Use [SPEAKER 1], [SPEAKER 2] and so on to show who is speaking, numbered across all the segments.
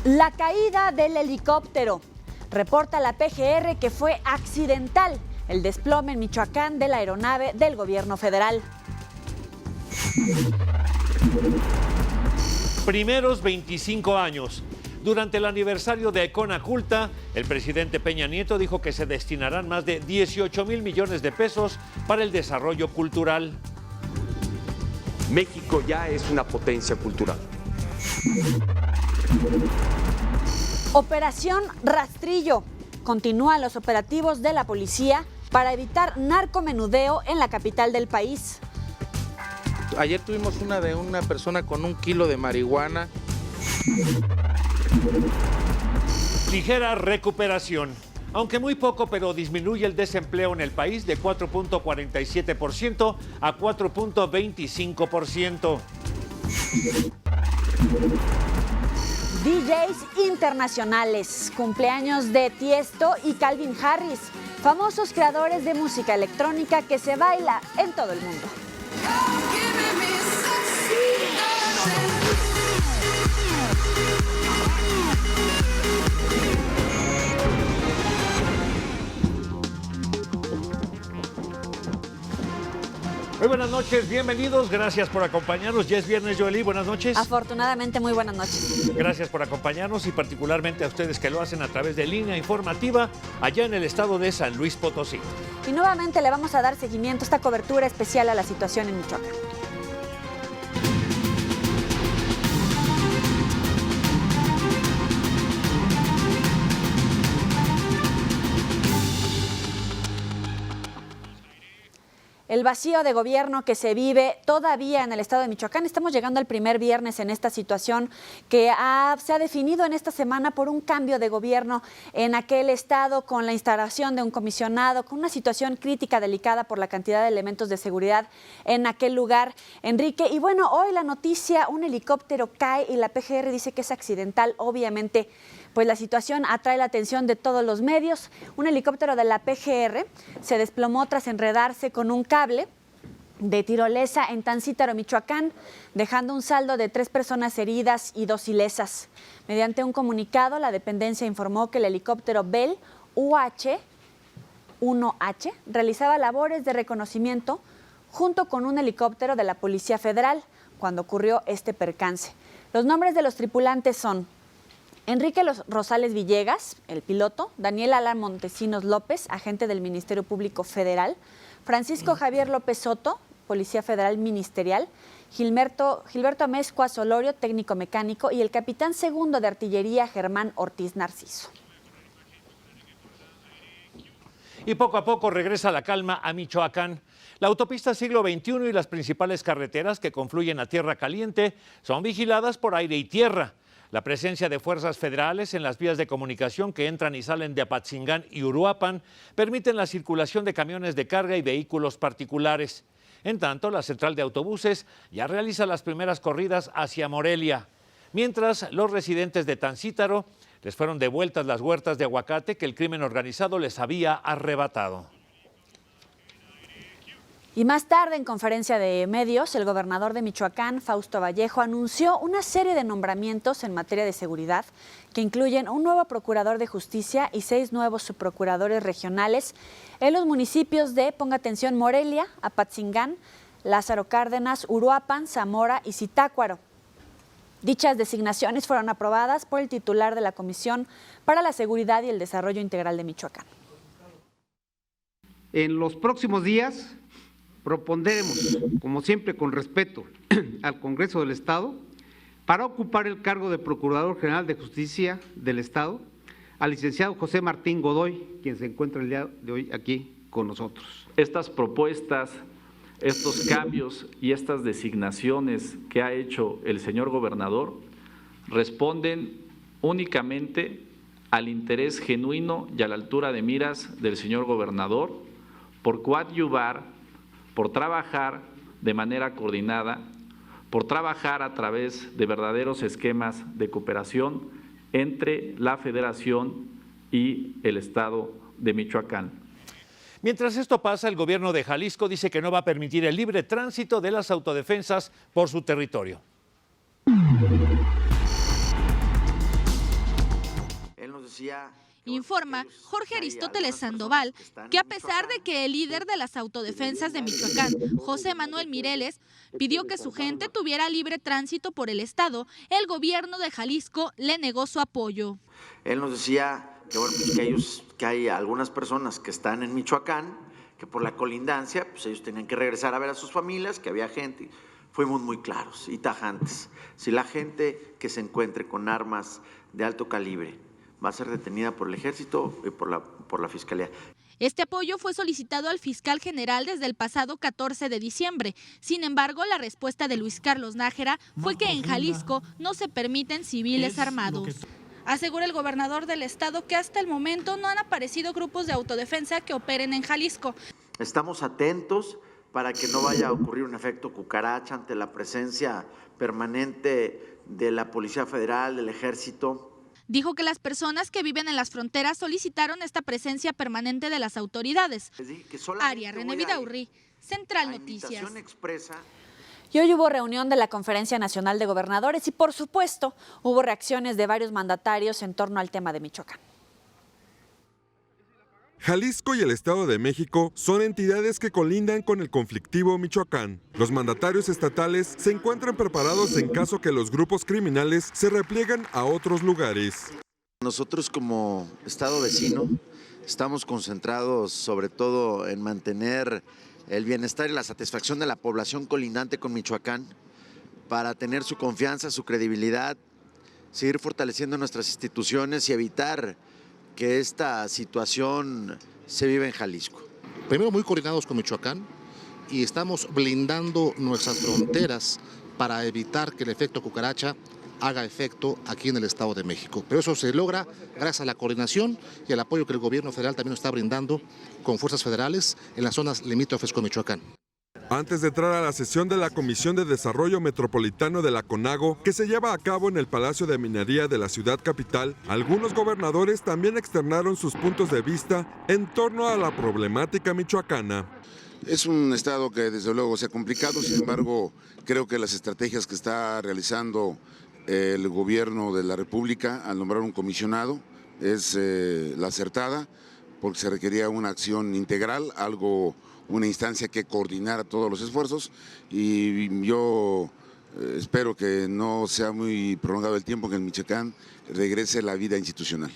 [SPEAKER 1] La caída del helicóptero. Reporta la PGR que fue accidental el desplome en Michoacán de la aeronave del gobierno federal.
[SPEAKER 2] Primeros 25 años. Durante el aniversario de Conaculta, el presidente Peña Nieto dijo que se destinarán más de 18,000 millones de pesos para el desarrollo cultural.
[SPEAKER 3] México ya es una potencia cultural.
[SPEAKER 1] Operación Rastrillo. Continúan los operativos de la policía para evitar narcomenudeo en la capital del país.
[SPEAKER 4] Ayer tuvimos una de una persona con 1 kilo de marihuana.
[SPEAKER 2] Ligera recuperación. Aunque muy poco, pero disminuye el desempleo en el país de 4.47% a 4.25%.
[SPEAKER 1] DJs internacionales, cumpleaños de Tiesto y Calvin Harris, famosos creadores de música electrónica que se baila en todo el mundo.
[SPEAKER 2] Muy buenas noches, bienvenidos, gracias por acompañarnos. Ya es viernes, Joely, buenas noches.
[SPEAKER 1] Afortunadamente, muy buenas noches.
[SPEAKER 2] Gracias por acompañarnos y particularmente a ustedes que lo hacen a través de Línea Informativa allá en el estado de San Luis Potosí.
[SPEAKER 1] Y nuevamente le vamos a dar seguimiento a esta cobertura especial a la situación en Michoacán. El vacío de gobierno que se vive todavía en el estado de Michoacán. Estamos llegando al primer viernes en esta situación que se ha definido en esta semana por un cambio de gobierno en aquel estado, con la instalación de un comisionado, con una situación crítica, delicada por la cantidad de elementos de seguridad en aquel lugar, Enrique. Y bueno, hoy la noticia, un helicóptero cae y la PGR dice que es accidental. Obviamente, pues la situación atrae la atención de todos los medios. Un helicóptero de la PGR se desplomó tras enredarse con un cable de tirolesa en Tancítaro, Michoacán, dejando un saldo de 3 personas heridas y 2 ilesas. Mediante un comunicado, la dependencia informó que el helicóptero Bell UH-1H realizaba labores de reconocimiento junto con un helicóptero de la Policía Federal cuando ocurrió este percance. Los nombres de los tripulantes son Enrique Rosales Villegas, el piloto, Daniel Alan Montesinos López, agente del Ministerio Público Federal, Francisco Javier López Soto, Policía Federal Ministerial, Gilberto Amezcua Solorio, técnico mecánico, y el capitán segundo de artillería Germán Ortiz Narciso.
[SPEAKER 2] Y poco a poco regresa la calma a Michoacán. La autopista Siglo XXI y las principales carreteras que confluyen a Tierra Caliente son vigiladas por aire y tierra. La presencia de fuerzas federales en las vías de comunicación que entran y salen de Apatzingán y Uruapan permiten la circulación de camiones de carga y vehículos particulares. En tanto, la central de autobuses ya realiza las primeras corridas hacia Morelia, mientras los residentes de Tancítaro les fueron devueltas las huertas de aguacate que el crimen organizado les había arrebatado.
[SPEAKER 1] Y más tarde, en conferencia de medios, el gobernador de Michoacán, Fausto Vallejo, anunció una serie de nombramientos en materia de seguridad que incluyen un nuevo procurador de justicia y 6 nuevos subprocuradores regionales en los municipios de, ponga atención, Morelia, Apatzingán, Lázaro Cárdenas, Uruapan, Zamora y Zitácuaro. Dichas designaciones fueron aprobadas por el titular de la Comisión para la Seguridad y el Desarrollo Integral de Michoacán.
[SPEAKER 5] En los próximos días propondremos, como siempre con respeto al Congreso del Estado, para ocupar el cargo de Procurador General de Justicia del Estado, al licenciado José Martín Godoy, quien se encuentra el día de hoy aquí con nosotros.
[SPEAKER 6] Estas propuestas, estos cambios y estas designaciones que ha hecho el señor gobernador responden únicamente al interés genuino y a la altura de miras del señor gobernador por coadyuvar, por trabajar de manera coordinada por trabajar a través de verdaderos esquemas de cooperación entre la Federación y el Estado de Michoacán.
[SPEAKER 2] Mientras esto pasa, el gobierno de Jalisco dice que no va a permitir el libre tránsito de las autodefensas por su territorio.
[SPEAKER 7] Él nos decía...
[SPEAKER 8] Informa Jorge Aristóteles Sandoval que a pesar de que el líder de las autodefensas de Michoacán, José Manuel Mireles, pidió que su gente tuviera libre tránsito por el estado, el gobierno de Jalisco le negó su apoyo.
[SPEAKER 7] Él nos decía que, bueno, pues que hay algunas personas que están en Michoacán, que por la colindancia, pues ellos tenían que regresar a ver a sus familias, que había gente. Fuimos muy claros y tajantes. Si la gente que se encuentre con armas de alto calibre va a ser detenida por el Ejército y por la Fiscalía.
[SPEAKER 8] Este apoyo fue solicitado al fiscal general desde el pasado 14 de diciembre. Sin embargo, la respuesta de Luis Carlos Nájera fue que en Jalisco no se permiten civiles armados. Asegura el gobernador del estado que hasta el momento no han aparecido grupos de autodefensa que operen en Jalisco.
[SPEAKER 7] Estamos atentos para que no vaya a ocurrir un efecto cucaracha ante la presencia permanente de la Policía Federal, del Ejército.
[SPEAKER 8] Dijo que las personas que viven en las fronteras solicitaron esta presencia permanente de las autoridades. Aria René Vidaurri, Central Noticias.
[SPEAKER 1] Y hoy hubo reunión de la Conferencia Nacional de Gobernadores y, por supuesto, hubo reacciones de varios mandatarios en torno al tema de Michoacán.
[SPEAKER 9] Jalisco y el Estado de México son entidades que colindan con el conflictivo Michoacán. Los mandatarios estatales se encuentran preparados en caso que los grupos criminales se repliegan a otros lugares.
[SPEAKER 7] Nosotros como Estado vecino estamos concentrados sobre todo en mantener el bienestar y la satisfacción de la población colindante con Michoacán para tener su confianza, su credibilidad, seguir fortaleciendo nuestras instituciones y evitar que esta situación se vive en Jalisco.
[SPEAKER 10] Primero, muy coordinados con Michoacán y estamos blindando nuestras fronteras para evitar que el efecto cucaracha haga efecto aquí en el Estado de México. Pero eso se logra gracias a la coordinación y al apoyo que el gobierno federal también está brindando con fuerzas federales en las zonas limítrofes con Michoacán.
[SPEAKER 9] Antes de entrar a la sesión de la Comisión de Desarrollo Metropolitano de la CONAGO, que se lleva a cabo en el Palacio de Minería de la ciudad capital, algunos gobernadores también externaron sus puntos de vista en torno a la problemática michoacana.
[SPEAKER 11] Es un estado que desde luego se ha complicado, sin embargo, creo que las estrategias que está realizando el gobierno de la República al nombrar un comisionado es la acertada, porque se requería una acción integral, una instancia que coordinara todos los esfuerzos, y yo espero que no sea muy prolongado el tiempo que en Michoacán regrese la vida institucional.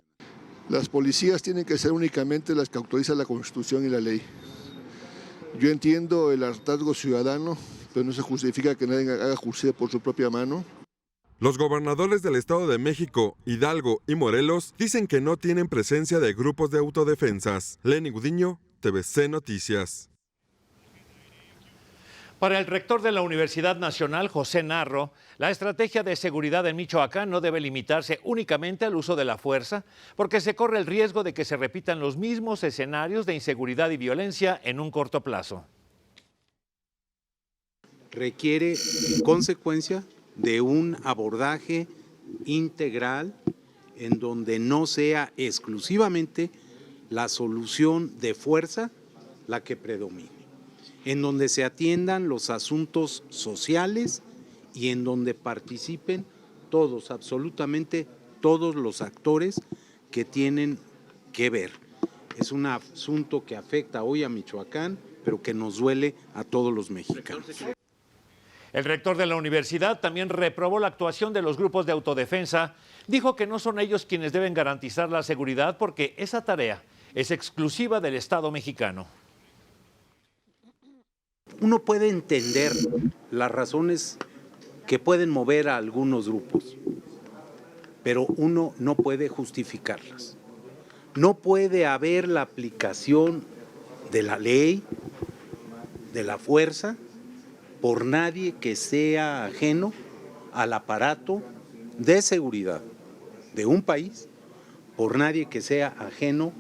[SPEAKER 12] Las policías tienen que ser únicamente las que autorizan la Constitución y la ley. Yo entiendo el hartazgo ciudadano, pero no se justifica que nadie haga justicia por su propia mano.
[SPEAKER 9] Los gobernadores del Estado de México, Hidalgo y Morelos dicen que no tienen presencia de grupos de autodefensas. Lenny Gudiño, TVC Noticias.
[SPEAKER 2] Para el rector de la Universidad Nacional, José Narro, la estrategia de seguridad en Michoacán no debe limitarse únicamente al uso de la fuerza, porque se corre el riesgo de que se repitan los mismos escenarios de inseguridad y violencia en un corto plazo.
[SPEAKER 13] Requiere, en consecuencia, de un abordaje integral en donde no sea exclusivamente la solución de fuerza la que predomine, en donde se atiendan los asuntos sociales y en donde participen todos, absolutamente todos los actores que tienen que ver. Es un asunto que afecta hoy a Michoacán, pero que nos duele a todos los mexicanos.
[SPEAKER 2] El rector de la universidad también reprobó la actuación de los grupos de autodefensa. Dijo que no son ellos quienes deben garantizar la seguridad porque esa tarea es exclusiva del Estado mexicano.
[SPEAKER 13] Uno puede entender las razones que pueden mover a algunos grupos, pero uno no puede justificarlas. No puede haber la aplicación de la ley, de la fuerza, por nadie que sea ajeno al aparato de seguridad de un país, por nadie que sea ajeno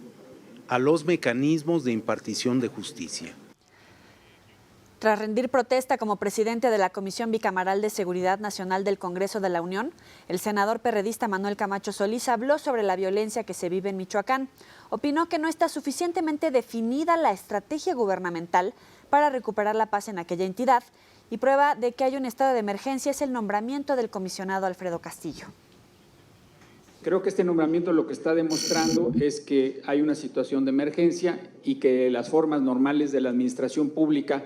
[SPEAKER 13] a los mecanismos de impartición de justicia.
[SPEAKER 1] Tras rendir protesta como presidente de la Comisión Bicameral de Seguridad Nacional del Congreso de la Unión, el senador perredista Manuel Camacho Solís habló sobre la violencia que se vive en Michoacán. Opinó que no está suficientemente definida la estrategia gubernamental para recuperar la paz en aquella entidad y prueba de que hay un estado de emergencia es el nombramiento del comisionado Alfredo Castillo.
[SPEAKER 14] Creo que este nombramiento lo que está demostrando es que hay una situación de emergencia y que las formas normales de la administración pública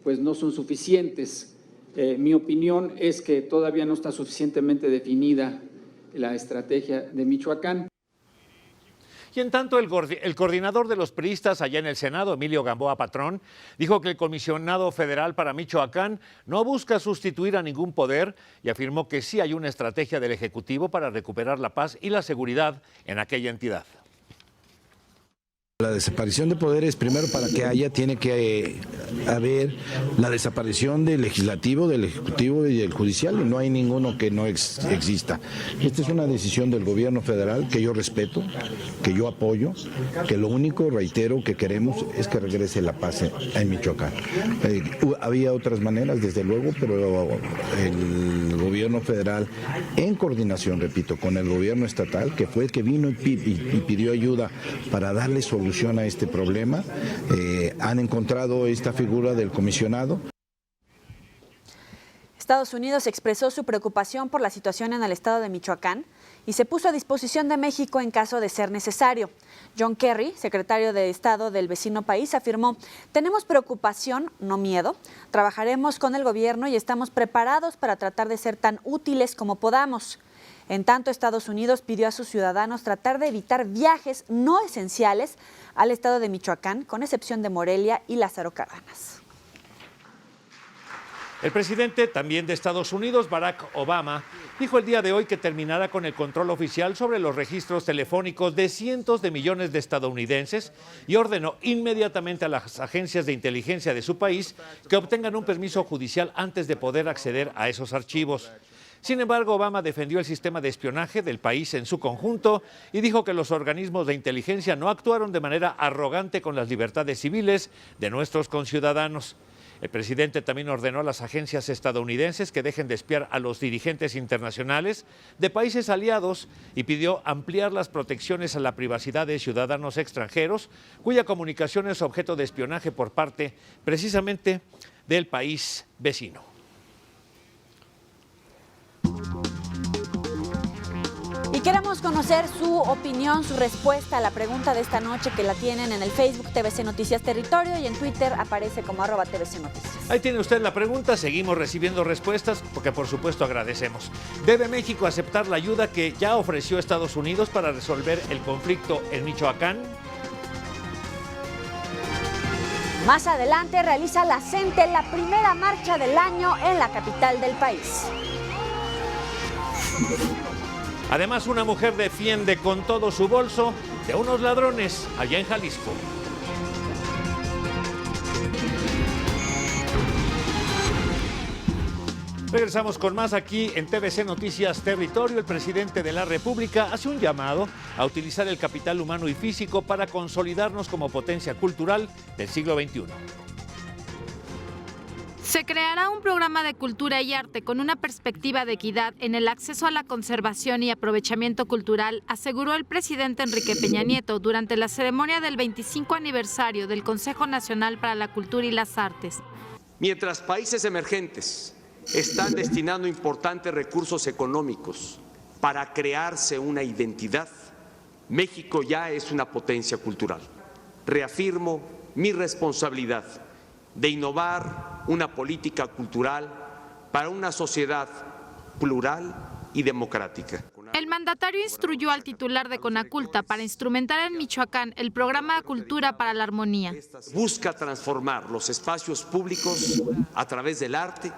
[SPEAKER 14] pues no son suficientes. Mi opinión es que todavía no está suficientemente definida la estrategia de Michoacán.
[SPEAKER 2] Y en tanto, el coordinador de los priistas allá en el Senado, Emilio Gamboa Patrón, dijo que el comisionado federal para Michoacán no busca sustituir a ningún poder y afirmó que sí hay una estrategia del Ejecutivo para recuperar la paz y la seguridad en aquella entidad.
[SPEAKER 15] La desaparición de poderes, primero para que haya, tiene que haber la desaparición del legislativo, del ejecutivo y del judicial, y no hay ninguno que no exista. Esta es una decisión del gobierno federal que yo respeto, que yo apoyo, que lo único, reitero, que queremos es que regrese la paz en Michoacán. Había otras maneras, desde luego, pero el gobierno federal, en coordinación, repito, con el gobierno estatal, que fue el que vino y pidió ayuda para darle solución a este problema, han encontrado esta figura del comisionado.
[SPEAKER 1] Estados Unidos expresó su preocupación por la situación en el estado de Michoacán y se puso a disposición de México en caso de ser necesario. John Kerry, secretario de Estado del vecino país, afirmó: tenemos preocupación, no miedo. Trabajaremos con el gobierno y estamos preparados para tratar de ser tan útiles como podamos. En tanto, Estados Unidos pidió a sus ciudadanos tratar de evitar viajes no esenciales al estado de Michoacán, con excepción de Morelia y Lázaro Cárdenas.
[SPEAKER 2] El presidente también de Estados Unidos, Barack Obama, dijo el día de hoy que terminará con el control oficial sobre los registros telefónicos de cientos de millones de estadounidenses y ordenó inmediatamente a las agencias de inteligencia de su país que obtengan un permiso judicial antes de poder acceder a esos archivos. Sin embargo, Obama defendió el sistema de espionaje del país en su conjunto y dijo que los organismos de inteligencia no actuaron de manera arrogante con las libertades civiles de nuestros conciudadanos. El presidente también ordenó a las agencias estadounidenses que dejen de espiar a los dirigentes internacionales de países aliados y pidió ampliar las protecciones a la privacidad de ciudadanos extranjeros cuya comunicación es objeto de espionaje por parte precisamente del país vecino.
[SPEAKER 1] Y queremos conocer su opinión, su respuesta a la pregunta de esta noche, que la tienen en el Facebook TVC Noticias Territorio y en Twitter aparece como @TVC Noticias.
[SPEAKER 2] Ahí tiene usted la pregunta, seguimos recibiendo respuestas porque por supuesto agradecemos. ¿Debe México aceptar la ayuda que ya ofreció Estados Unidos para resolver el conflicto en Michoacán?
[SPEAKER 1] Más adelante realiza la CENTE la primera marcha del año en la capital del país.
[SPEAKER 2] Además, una mujer defiende con todo su bolso de unos ladrones allá en Jalisco. Regresamos con más aquí en TVC Noticias Territorio. El presidente de la República hace un llamado a utilizar el capital humano y físico para consolidarnos como potencia cultural del siglo XXI.
[SPEAKER 16] Se creará un programa de cultura y arte con una perspectiva de equidad en el acceso a la conservación y aprovechamiento cultural, aseguró el presidente Enrique Peña Nieto durante la ceremonia del 25 aniversario del Consejo Nacional para la Cultura y las Artes.
[SPEAKER 3] Mientras países emergentes están destinando importantes recursos económicos para crearse una identidad, México ya es una potencia cultural. Reafirmo mi responsabilidad de innovar una política cultural para una sociedad plural y democrática.
[SPEAKER 16] El mandatario instruyó al titular de Conaculta para instrumentar en Michoacán el programa Cultura para la Armonía.
[SPEAKER 3] Busca transformar los espacios públicos a través del arte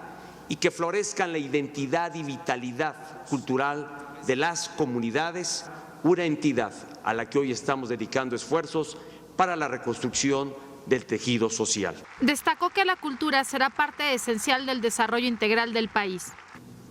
[SPEAKER 3] y que florezcan la identidad y vitalidad cultural de las comunidades, una entidad a la que hoy estamos dedicando esfuerzos para la reconstrucción del tejido social.
[SPEAKER 16] Destacó que la cultura será parte esencial del desarrollo integral del país.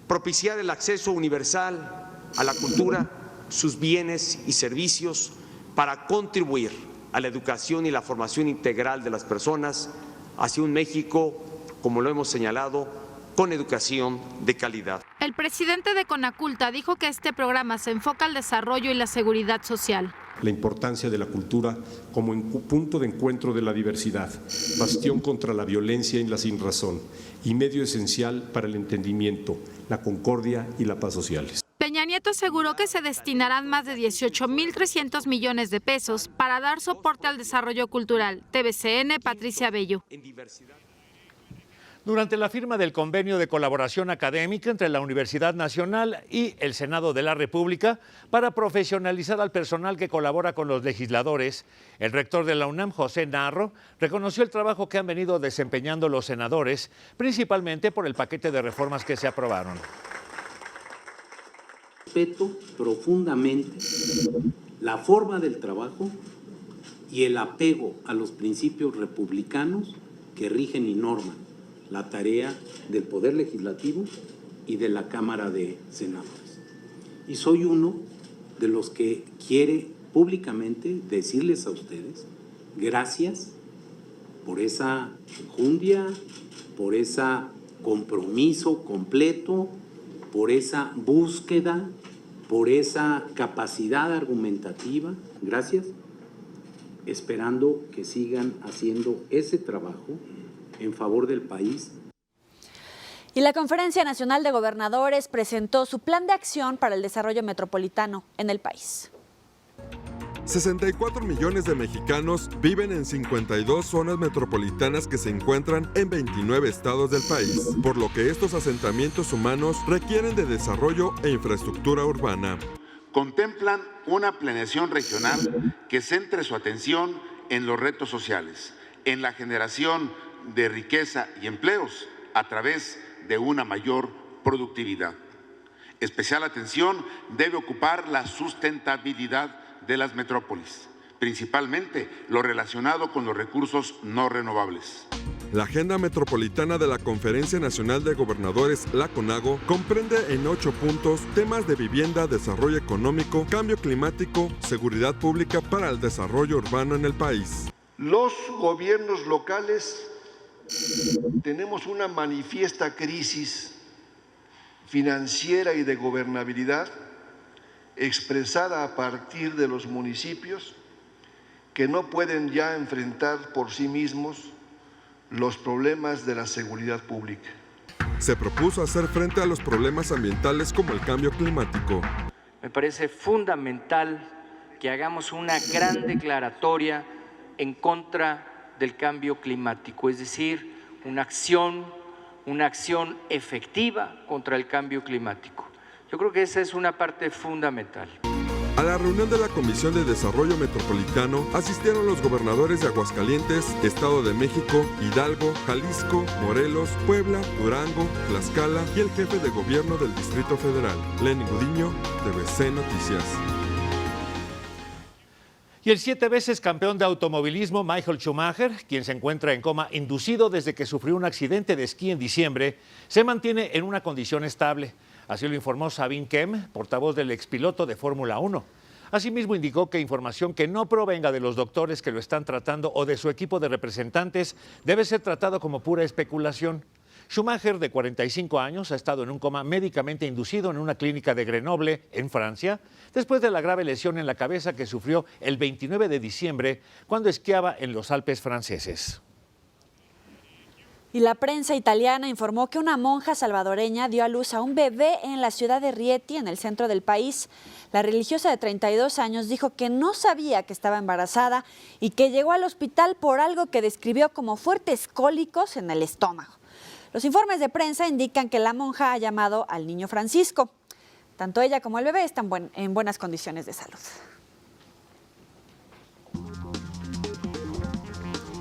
[SPEAKER 3] Propiciar el acceso universal a la cultura, sus bienes y servicios para contribuir a la educación y la formación integral de las personas hacia un México como lo hemos señalado, con educación de calidad.
[SPEAKER 16] El presidente de Conaculta dijo que este programa se enfoca al desarrollo y la seguridad social.
[SPEAKER 17] La importancia de la cultura como punto de encuentro de la diversidad, bastión contra la violencia y la sinrazón y medio esencial para el entendimiento, la concordia y la paz sociales.
[SPEAKER 16] Peña Nieto aseguró que se destinarán más de 18.300 millones de pesos para dar soporte al desarrollo cultural. TVCN, Patricia Bello.
[SPEAKER 2] Durante la firma del convenio de colaboración académica entre la Universidad Nacional y el Senado de la República para profesionalizar al personal que colabora con los legisladores, el rector de la UNAM, José Narro, reconoció el trabajo que han venido desempeñando los senadores, principalmente por el paquete de reformas que se aprobaron.
[SPEAKER 13] Respeto profundamente la forma del trabajo y el apego a los principios republicanos que rigen y norman la tarea del Poder Legislativo y de la Cámara de Senadores. Y soy uno de los que quiere públicamente decirles a ustedes gracias por esa enjundia, por ese compromiso completo, por esa búsqueda, por esa capacidad argumentativa. Gracias, esperando que sigan haciendo ese trabajo en favor del país.
[SPEAKER 1] Y la Conferencia Nacional de Gobernadores presentó su plan de acción para el desarrollo metropolitano en el país.
[SPEAKER 9] 64 millones de mexicanos viven en 52 zonas metropolitanas que se encuentran en 29 estados del país, por lo que estos asentamientos humanos requieren de desarrollo e infraestructura urbana.
[SPEAKER 11] Contemplan una planeación regional que centre su atención en los retos sociales, en la generación de riqueza y empleos a través de una mayor productividad. Especial atención debe ocupar la sustentabilidad de las metrópolis, principalmente lo relacionado con los recursos no renovables.
[SPEAKER 9] La Agenda Metropolitana de la Conferencia Nacional de Gobernadores, la CONAGO, comprende en 8 puntos temas de vivienda, desarrollo económico, cambio climático, seguridad pública para el desarrollo urbano en el país.
[SPEAKER 12] Los gobiernos locales tenemos una manifiesta crisis financiera y de gobernabilidad expresada a partir de los municipios que no pueden ya enfrentar por sí mismos los problemas de la seguridad pública.
[SPEAKER 9] Se propuso hacer frente a los problemas ambientales como el cambio climático.
[SPEAKER 18] Me parece fundamental que hagamos una gran declaratoria en contra del cambio climático, es decir, una acción efectiva contra el cambio climático. Yo creo que esa es una parte fundamental.
[SPEAKER 9] A la reunión de la Comisión de Desarrollo Metropolitano asistieron los gobernadores de Aguascalientes, Estado de México, Hidalgo, Jalisco, Morelos, Puebla, Durango, Tlaxcala y el jefe de gobierno del Distrito Federal, Lenín Gudiño, TVC Noticias.
[SPEAKER 2] Y el 7 veces campeón de automovilismo Michael Schumacher, quien se encuentra en coma inducido desde que sufrió un accidente de esquí en diciembre, se mantiene en una condición estable. Así lo informó Sabine Kemm, portavoz del expiloto de Fórmula 1. Asimismo indicó que información que no provenga de los doctores que lo están tratando o de su equipo de representantes debe ser tratado como pura especulación. Schumacher, de 45 años, ha estado en un coma médicamente inducido en una clínica de Grenoble, en Francia, después de la grave lesión en la cabeza que sufrió el 29 de diciembre cuando esquiaba en los Alpes franceses.
[SPEAKER 1] Y la prensa italiana informó que una monja salvadoreña dio a luz a un bebé en la ciudad de Rieti, en el centro del país. La religiosa de 32 años dijo que no sabía que estaba embarazada y que llegó al hospital por algo que describió como fuertes cólicos en el estómago. Los informes de prensa indican que la monja ha llamado al niño Francisco. Tanto ella como el bebé están en buenas condiciones de salud.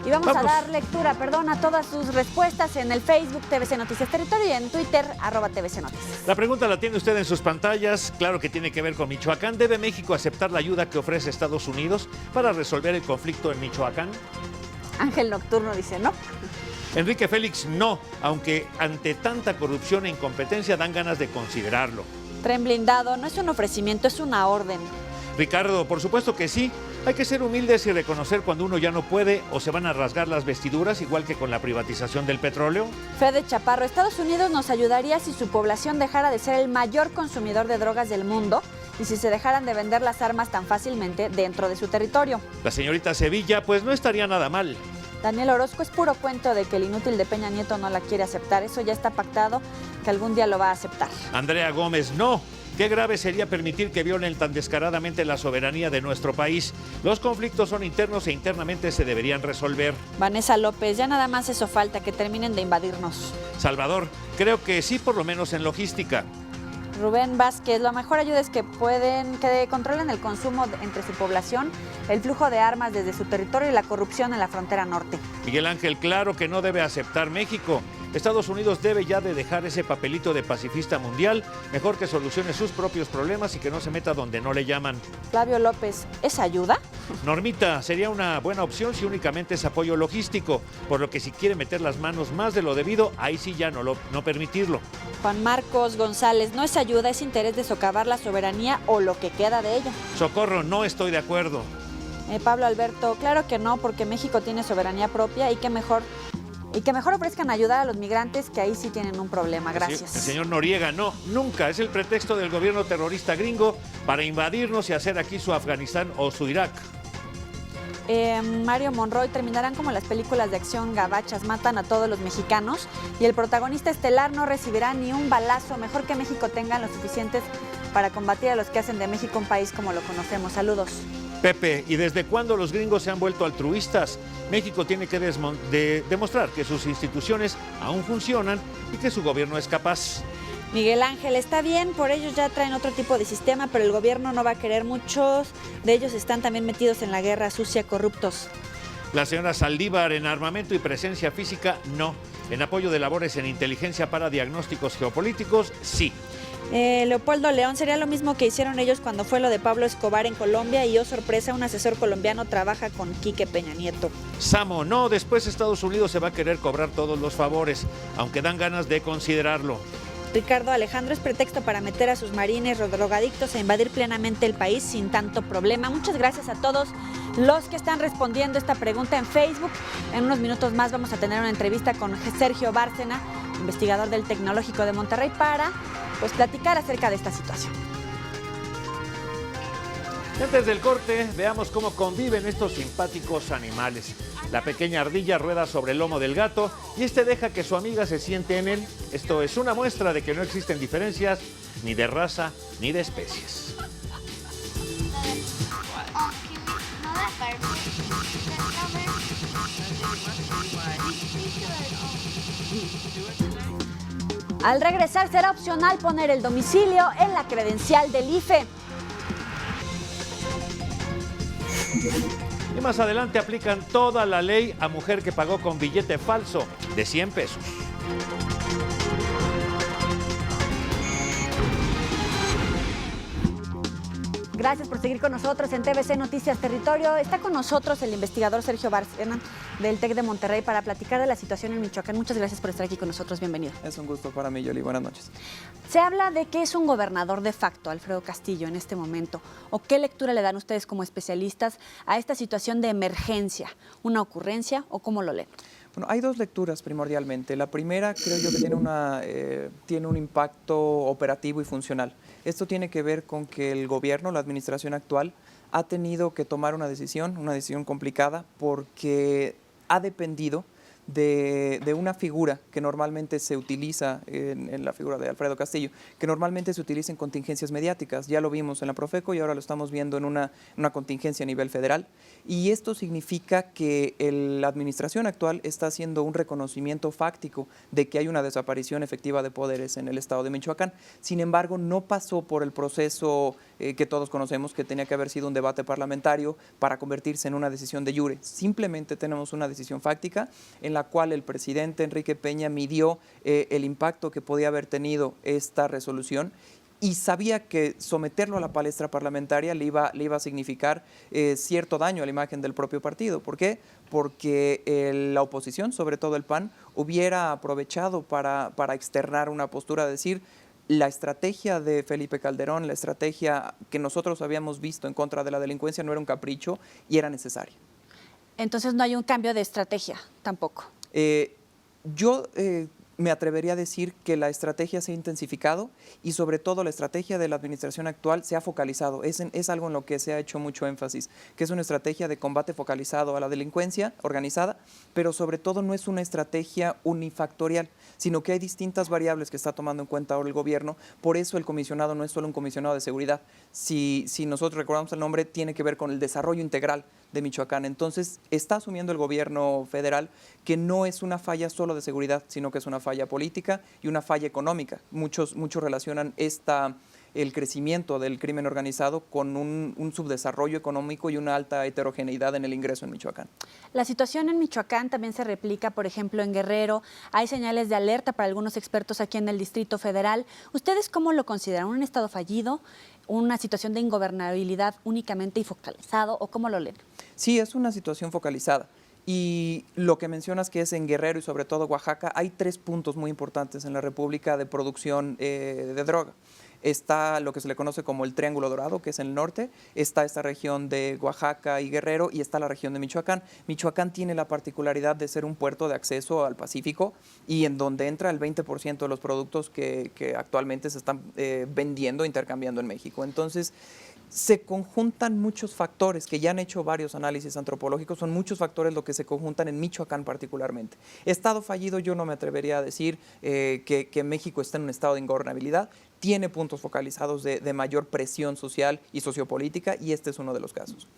[SPEAKER 1] Y vamos a dar lectura, a todas sus respuestas en el Facebook TVC Noticias Territorio y en Twitter @TVC Noticias.
[SPEAKER 2] La pregunta la tiene usted en sus pantallas, claro que tiene que ver con Michoacán. ¿Debe México aceptar la ayuda que ofrece Estados Unidos para resolver el conflicto en Michoacán?
[SPEAKER 1] Ángel Nocturno dice no.
[SPEAKER 2] Enrique Félix no, aunque ante tanta corrupción e incompetencia dan ganas de considerarlo.
[SPEAKER 1] Tren Blindado no es un ofrecimiento, es una orden.
[SPEAKER 2] Ricardo, por supuesto que sí. Hay que ser humildes y reconocer cuando uno ya no puede o se van a rasgar las vestiduras, igual que con la privatización del petróleo.
[SPEAKER 1] Fede Chaparro, Estados Unidos nos ayudaría si su población dejara de ser el mayor consumidor de drogas del mundo y si se dejaran de vender las armas tan fácilmente dentro de su territorio.
[SPEAKER 2] La señorita Sevilla, pues no estaría nada mal.
[SPEAKER 1] Daniel Orozco, es puro cuento de que el inútil de Peña Nieto no la quiere aceptar. Eso ya está pactado, que algún día lo va a aceptar.
[SPEAKER 2] Andrea Gómez, no. Qué grave sería permitir que violen tan descaradamente la soberanía de nuestro país. Los conflictos son internos e internamente se deberían resolver.
[SPEAKER 1] Vanessa López, ya nada más eso falta, que terminen de invadirnos.
[SPEAKER 2] Salvador, creo que sí, por lo menos en logística.
[SPEAKER 1] Rubén Vázquez, la mejor ayuda es que controlen el consumo entre su población, el flujo de armas desde su territorio y la corrupción en la frontera norte.
[SPEAKER 2] Miguel Ángel, claro que no debe aceptar México. Estados Unidos debe ya de dejar ese papelito de pacifista mundial, mejor que solucione sus propios problemas y que no se meta donde no le llaman.
[SPEAKER 1] Flavio López, ¿es ayuda?
[SPEAKER 2] Normita, sería una buena opción si únicamente es apoyo logístico, por lo que si quiere meter las manos más de lo debido, ahí sí ya no permitirlo.
[SPEAKER 1] Juan Marcos González, no es ayuda, es interés de socavar la soberanía o lo que queda de ella.
[SPEAKER 2] Socorro, no estoy de acuerdo.
[SPEAKER 1] Pablo Alberto, claro que no, porque México tiene soberanía propia y que mejor ofrezcan ayuda a los migrantes, que ahí sí tienen un problema. Gracias.
[SPEAKER 2] El señor Noriega, no, nunca. Es el pretexto del gobierno terrorista gringo para invadirnos y hacer aquí su Afganistán o su Irak.
[SPEAKER 1] Mario Monroy, terminarán como las películas de acción gabachas, matan a todos los mexicanos y el protagonista estelar no recibirá ni un balazo. Mejor que México tengan los suficientes para combatir a los que hacen de México un país como lo conocemos. Saludos.
[SPEAKER 2] Pepe, ¿y desde cuándo los gringos se han vuelto altruistas? México tiene que demostrar que sus instituciones aún funcionan y que su gobierno es capaz.
[SPEAKER 1] Miguel Ángel, está bien, por ellos ya traen otro tipo de sistema, pero el gobierno no va a querer. Muchos de ellos están también metidos en la guerra sucia, corruptos.
[SPEAKER 2] La señora Saldívar, en armamento y presencia física, no. En apoyo de labores en inteligencia para diagnósticos geopolíticos, sí.
[SPEAKER 1] Leopoldo León, sería lo mismo que hicieron ellos cuando fue lo de Pablo Escobar en Colombia y, oh sorpresa, un asesor colombiano trabaja con Quique Peña Nieto.
[SPEAKER 2] Samo, no, después Estados Unidos se va a querer cobrar todos los favores, aunque dan ganas de considerarlo.
[SPEAKER 1] Ricardo Alejandro, es pretexto para meter a sus marines drogadictos a invadir plenamente el país sin tanto problema. Muchas gracias a todos los que están respondiendo esta pregunta en Facebook. En unos minutos más vamos a tener una entrevista con Sergio Bárcena, investigador del Tecnológico de Monterrey, para platicar acerca de esta situación.
[SPEAKER 2] Antes del corte, veamos cómo conviven estos simpáticos animales. La pequeña ardilla rueda sobre el lomo del gato y este deja que su amiga se siente en él. Esto es una muestra de que no existen diferencias ni de raza ni de especies.
[SPEAKER 1] Al regresar será opcional poner el domicilio en la credencial del IFE.
[SPEAKER 2] Y más adelante aplican toda la ley a mujer que pagó con billete falso de 100 pesos.
[SPEAKER 1] Gracias por seguir con nosotros en TVC Noticias Territorio. Está con nosotros el investigador Sergio Bárcena del TEC de Monterrey para platicar de la situación en Michoacán. Muchas gracias por estar aquí con nosotros. Bienvenido.
[SPEAKER 19] Es un gusto para mí, Yoli. Buenas noches.
[SPEAKER 1] Se habla de que es un gobernador de facto, Alfredo Castillo, en este momento. ¿O qué lectura le dan ustedes como especialistas a esta situación de emergencia? ¿Una ocurrencia o cómo lo leen?
[SPEAKER 19] Bueno, hay dos lecturas primordialmente. La primera creo yo que tiene un impacto operativo y funcional. Esto tiene que ver con que el gobierno, la administración actual, ha tenido que tomar una decisión complicada, porque ha dependido de una figura que normalmente se utiliza en la figura de Alfredo Castillo, que normalmente se utiliza en contingencias mediáticas. Ya lo vimos en la Profeco y ahora lo estamos viendo en una contingencia a nivel federal. Y esto significa que la administración actual está haciendo un reconocimiento fáctico de que hay una desaparición efectiva de poderes en el estado de Michoacán. Sin embargo, no pasó por el proceso que todos conocemos, que tenía que haber sido un debate parlamentario para convertirse en una decisión de iure. Simplemente tenemos una decisión fáctica en la cual el presidente Enrique Peña midió el impacto que podía haber tenido esta resolución y sabía que someterlo a la palestra parlamentaria le iba a significar cierto daño a la imagen del propio partido. ¿Por qué? Porque la oposición, sobre todo el PAN, hubiera aprovechado para externar una postura de decir: la estrategia de Felipe Calderón, la estrategia que nosotros habíamos visto en contra de la delincuencia no era un capricho y era necesaria.
[SPEAKER 1] Entonces no hay un cambio de estrategia tampoco.
[SPEAKER 19] Yo me atrevería a decir que la estrategia se ha intensificado y sobre todo la estrategia de la administración actual se ha focalizado. Es algo en lo que se ha hecho mucho énfasis, que es una estrategia de combate focalizado a la delincuencia organizada, pero sobre todo no es una estrategia unifactorial, sino que hay distintas variables que está tomando en cuenta ahora el gobierno. Por eso el comisionado no es solo un comisionado de seguridad. Si nosotros recordamos el nombre, tiene que ver con el desarrollo integral de Michoacán. Entonces, está asumiendo el gobierno federal que no es una falla solo de seguridad, sino que es una falla política y una falla económica. Muchos relacionan el crecimiento del crimen organizado con un subdesarrollo económico y una alta heterogeneidad en el ingreso en Michoacán.
[SPEAKER 1] La situación en Michoacán también se replica, por ejemplo, en Guerrero. Hay señales de alerta para algunos expertos aquí en el Distrito Federal. ¿Ustedes cómo lo consideran? ¿Un estado fallido? ¿Una situación de ingobernabilidad únicamente y focalizado? ¿O cómo lo leen?
[SPEAKER 19] Sí, es una situación focalizada. Y lo que mencionas que es en Guerrero y sobre todo Oaxaca, hay 3 puntos muy importantes en la República de producción de droga. Está lo que se le conoce como el Triángulo Dorado, que es en el norte, está esta región de Oaxaca y Guerrero y está la región de Michoacán. Michoacán tiene la particularidad de ser un puerto de acceso al Pacífico y en donde entra el 20% de los productos que actualmente se están vendiendo, intercambiando en México. Entonces, se conjuntan muchos factores que ya han hecho varios análisis antropológicos, son muchos factores lo que se conjuntan en Michoacán particularmente. Estado fallido, yo no me atrevería a decir que México está en un estado de ingobernabilidad, tiene puntos focalizados de mayor presión social y sociopolítica y este es uno de los casos.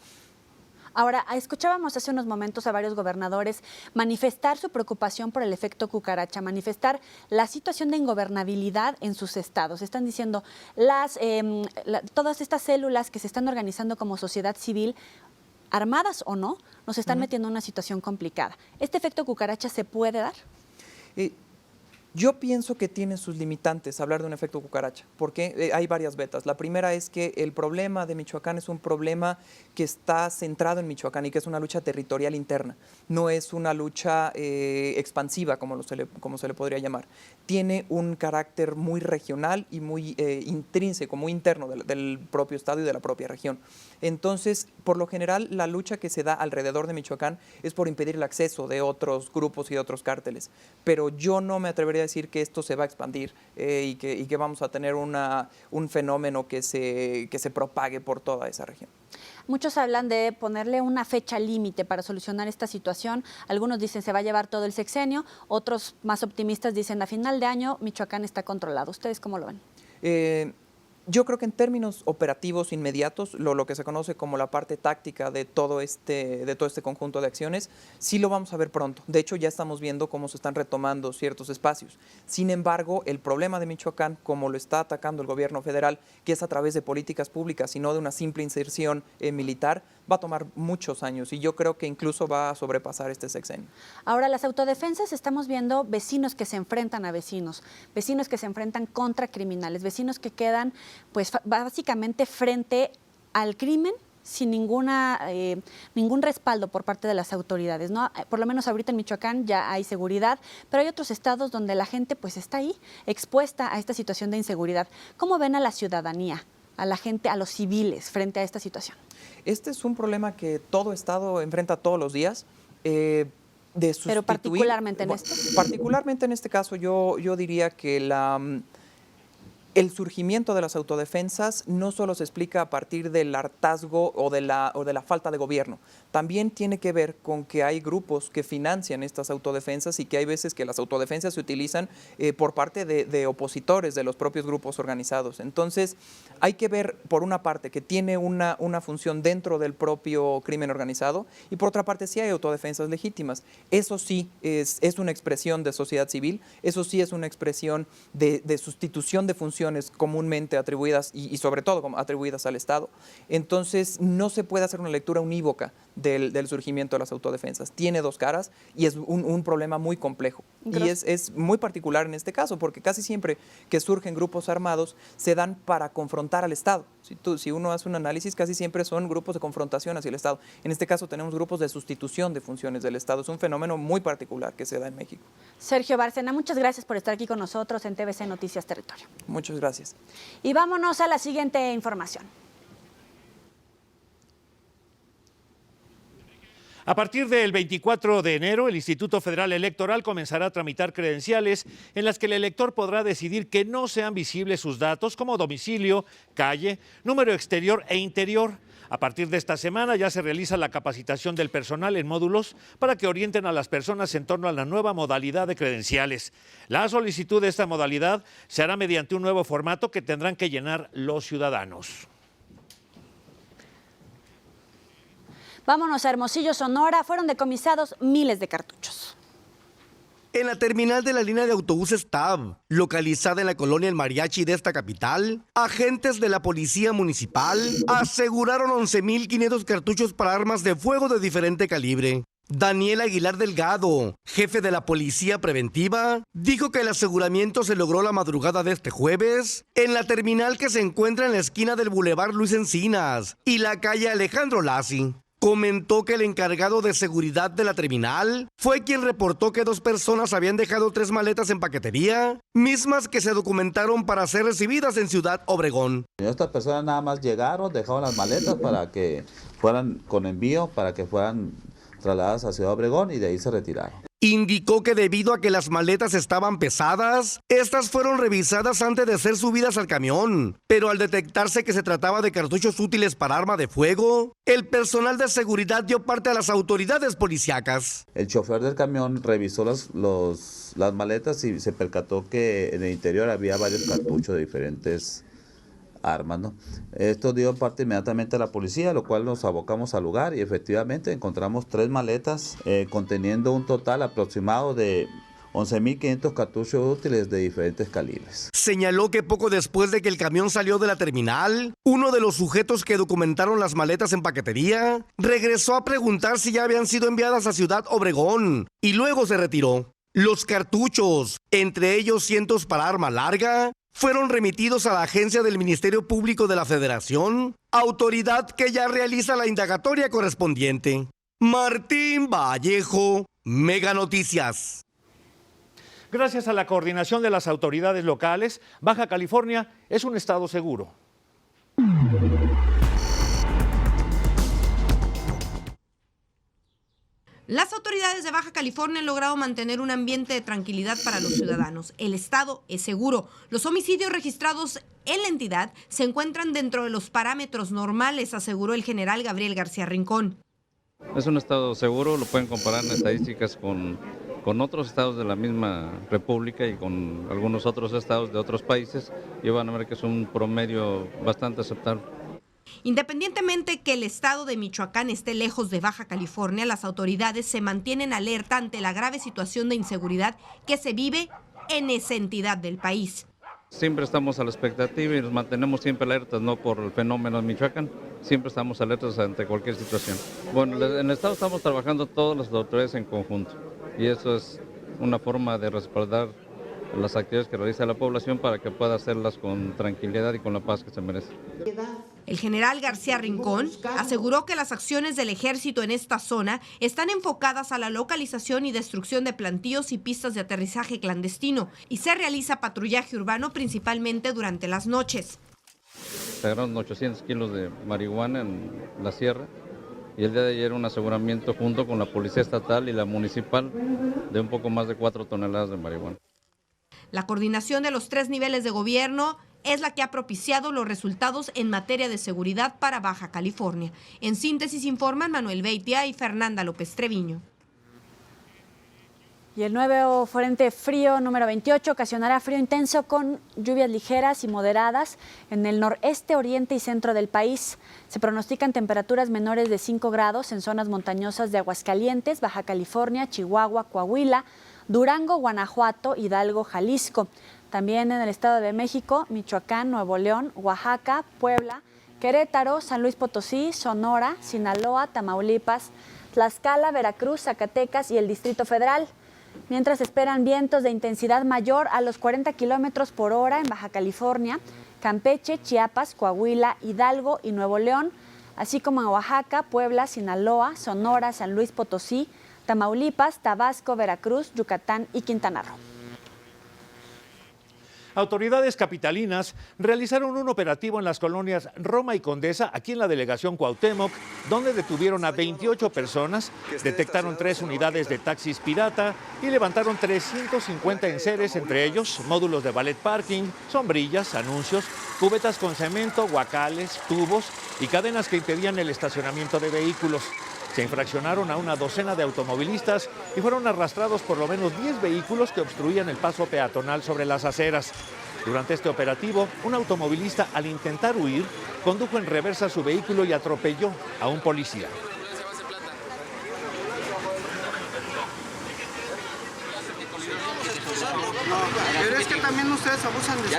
[SPEAKER 1] Ahora, escuchábamos hace unos momentos a varios gobernadores manifestar su preocupación por el efecto cucaracha, manifestar la situación de ingobernabilidad en sus estados. Están diciendo todas estas células que se están organizando como sociedad civil, armadas o no, nos están metiendo en una situación complicada. ¿Este efecto cucaracha se puede dar?
[SPEAKER 19] Yo pienso que tiene sus limitantes hablar de un efecto cucaracha, porque hay varias vetas. La primera es que el problema de Michoacán es un problema que está centrado en Michoacán y que es una lucha territorial interna, no es una lucha expansiva como se le podría llamar. Tiene un carácter muy regional y muy intrínseco, muy interno del propio estado y de la propia región. Entonces, por lo general, la lucha que se da alrededor de Michoacán es por impedir el acceso de otros grupos y de otros cárteles, pero yo no me atrevería a decir que esto se va a expandir y que vamos a tener un fenómeno que se propague por toda esa región.
[SPEAKER 1] Muchos hablan de ponerle una fecha límite para solucionar esta situación. Algunos dicen se va a llevar todo el sexenio, otros más optimistas dicen a final de año Michoacán está controlado. ¿Ustedes cómo lo ven?
[SPEAKER 19] Yo creo que en términos operativos inmediatos, lo que se conoce como la parte táctica de todo este conjunto de acciones, sí lo vamos a ver pronto. De hecho, ya estamos viendo cómo se están retomando ciertos espacios. Sin embargo, el problema de Michoacán, como lo está atacando el gobierno federal, que es a través de políticas públicas y no de una simple inserción militar, va a tomar muchos años y yo creo que incluso va a sobrepasar este sexenio.
[SPEAKER 1] Ahora, las autodefensas, estamos viendo vecinos que se enfrentan a vecinos que se enfrentan contra criminales, vecinos que quedan pues básicamente frente al crimen sin ningún respaldo por parte de las autoridades, ¿no? Por lo menos ahorita en Michoacán ya hay seguridad, pero hay otros estados donde la gente pues está ahí expuesta a esta situación de inseguridad. ¿Cómo ven a la ciudadanía, a la gente, a los civiles frente a esta situación?
[SPEAKER 19] Este es un problema que todo estado enfrenta todos los días.
[SPEAKER 1] Pero particularmente en esto.
[SPEAKER 19] Particularmente en este caso yo diría que el surgimiento de las autodefensas no solo se explica a partir del hartazgo o de la falta de gobierno, también tiene que ver con que hay grupos que financian estas autodefensas y que hay veces que las autodefensas se utilizan por parte de opositores de los propios grupos organizados. Entonces, hay que ver, por una parte, que tiene una función dentro del propio crimen organizado y por otra parte, sí hay autodefensas legítimas. Eso sí es una expresión de sociedad civil, eso sí es una expresión de sustitución de funciones comúnmente atribuidas y sobre todo atribuidas al Estado. Entonces, no se puede hacer una lectura unívoca del surgimiento de las autodefensas. Tiene dos caras y es un problema muy complejo. Y es muy particular en este caso, porque casi siempre que surgen grupos armados se dan para confrontar al Estado. Si uno hace un análisis, casi siempre son grupos de confrontación hacia el Estado. En este caso tenemos grupos de sustitución de funciones del Estado. Es un fenómeno muy particular que se da en México.
[SPEAKER 1] Sergio Bárcena, muchas gracias por estar aquí con nosotros en TVC Noticias Territorio.
[SPEAKER 19] Muchas gracias.
[SPEAKER 1] Y vámonos a la siguiente información.
[SPEAKER 2] A partir del 24 de enero, el Instituto Federal Electoral comenzará a tramitar credenciales en las que el elector podrá decidir que no sean visibles sus datos como domicilio, calle, número exterior e interior. A partir de esta semana ya se realiza la capacitación del personal en módulos para que orienten a las personas en torno a la nueva modalidad de credenciales. La solicitud de esta modalidad se hará mediante un nuevo formato que tendrán que llenar los ciudadanos.
[SPEAKER 1] Vámonos a Hermosillo, Sonora. Fueron decomisados miles de cartuchos.
[SPEAKER 20] En la terminal de la línea de autobuses TAB, localizada en la colonia El Mariachi de esta capital, agentes de la policía municipal aseguraron 11.500 cartuchos para armas de fuego de diferente calibre. Daniel Aguilar Delgado, jefe de la Policía Preventiva, dijo que el aseguramiento se logró la madrugada de este jueves en la terminal que se encuentra en la esquina del Boulevard Luis Encinas y la calle Alejandro Lassi. Comentó que el encargado de seguridad de la terminal fue quien reportó que 2 personas habían dejado 3 maletas en paquetería, mismas que se documentaron para ser recibidas en Ciudad Obregón.
[SPEAKER 21] Estas personas nada más llegaron, dejaron las maletas para que fueran con envío, para que fueran trasladadas a Ciudad Obregón y de ahí se retiraron.
[SPEAKER 20] Indicó que debido a que las maletas estaban pesadas, estas fueron revisadas antes de ser subidas al camión. Pero al detectarse que se trataba de cartuchos útiles para arma de fuego, el personal de seguridad dio parte a las autoridades policíacas.
[SPEAKER 21] El chofer del camión revisó las maletas y se percató que en el interior había varios cartuchos de diferentes armas, ¿no? Esto dio parte inmediatamente a la policía, lo cual nos abocamos al lugar y efectivamente encontramos 3 maletas conteniendo un total aproximado de 11.500 cartuchos útiles de diferentes calibres.
[SPEAKER 20] Señaló que poco después de que el camión salió de la terminal, uno de los sujetos que documentaron las maletas en paquetería regresó a preguntar si ya habían sido enviadas a Ciudad Obregón y luego se retiró. Los cartuchos, entre ellos cientos para arma larga, fueron remitidos a la agencia del Ministerio Público de la Federación, autoridad que ya realiza la indagatoria correspondiente. Martín Vallejo, Mega Noticias.
[SPEAKER 2] Gracias a la coordinación de las autoridades locales, Baja California es un estado seguro.
[SPEAKER 22] Las autoridades de Baja California han logrado mantener un ambiente de tranquilidad para los ciudadanos. El estado es seguro. Los homicidios registrados en la entidad se encuentran dentro de los parámetros normales, aseguró el general Gabriel García Rincón.
[SPEAKER 23] Es un estado seguro, lo pueden comparar en estadísticas con otros estados de la misma república y con algunos otros estados de otros países, y van a ver que es un promedio bastante aceptable.
[SPEAKER 22] Independientemente que el estado de Michoacán esté lejos de Baja California, las autoridades se mantienen alerta ante la grave situación de inseguridad que se vive en esa entidad del país.
[SPEAKER 23] Siempre estamos a la expectativa y nos mantenemos siempre alertas, no por el fenómeno de Michoacán, siempre estamos alertas ante cualquier situación. Bueno, en el estado estamos trabajando todas las autoridades en conjunto y eso es una forma de respaldar las actividades que realiza la población para que pueda hacerlas con tranquilidad y con la paz que se merece.
[SPEAKER 22] El general García Rincón aseguró que las acciones del ejército en esta zona están enfocadas a la localización y destrucción de plantíos y pistas de aterrizaje clandestino y se realiza patrullaje urbano principalmente durante las noches.
[SPEAKER 23] Se agarraron 800 kilos de marihuana en la sierra y el día de ayer un aseguramiento junto con la Policía Estatal y la Municipal de un poco más de 4 toneladas de marihuana.
[SPEAKER 22] La coordinación de los 3 niveles de gobierno es la que ha propiciado los resultados en materia de seguridad para Baja California. En síntesis informan Manuel Beitia y Fernanda López Treviño.
[SPEAKER 1] Y el nuevo frente frío número 28 ocasionará frío intenso con lluvias ligeras y moderadas en el noreste, oriente y centro del país. Se pronostican temperaturas menores de 5 grados en zonas montañosas de Aguascalientes, Baja California, Chihuahua, Coahuila, Durango, Guanajuato, Hidalgo, Jalisco. También en el Estado de México, Michoacán, Nuevo León, Oaxaca, Puebla, Querétaro, San Luis Potosí, Sonora, Sinaloa, Tamaulipas, Tlaxcala, Veracruz, Zacatecas y el Distrito Federal. mientras esperan vientos de intensidad mayor a los 40 kilómetros por hora en Baja California, Campeche, Chiapas, Coahuila, Hidalgo y Nuevo León, así como en Oaxaca, Puebla, Sinaloa, Sonora, San Luis Potosí, Tamaulipas, Tabasco, Veracruz, Yucatán y Quintana Roo.
[SPEAKER 2] Autoridades capitalinas realizaron un operativo en las colonias Roma y Condesa, aquí en la delegación Cuauhtémoc, donde detuvieron a 28 personas, detectaron 3 unidades de taxis pirata y levantaron 350 enseres, entre ellos módulos de valet parking, sombrillas, anuncios, cubetas con cemento, guacales, tubos y cadenas que impedían el estacionamiento de vehículos. Se infraccionaron a una docena de automovilistas y fueron arrastrados por lo menos 10 vehículos que obstruían el paso peatonal sobre las aceras. Durante este operativo, un automovilista, al intentar huir, condujo en reversa su vehículo y atropelló a un policía.
[SPEAKER 4] Pero es que también ustedes abusan de su...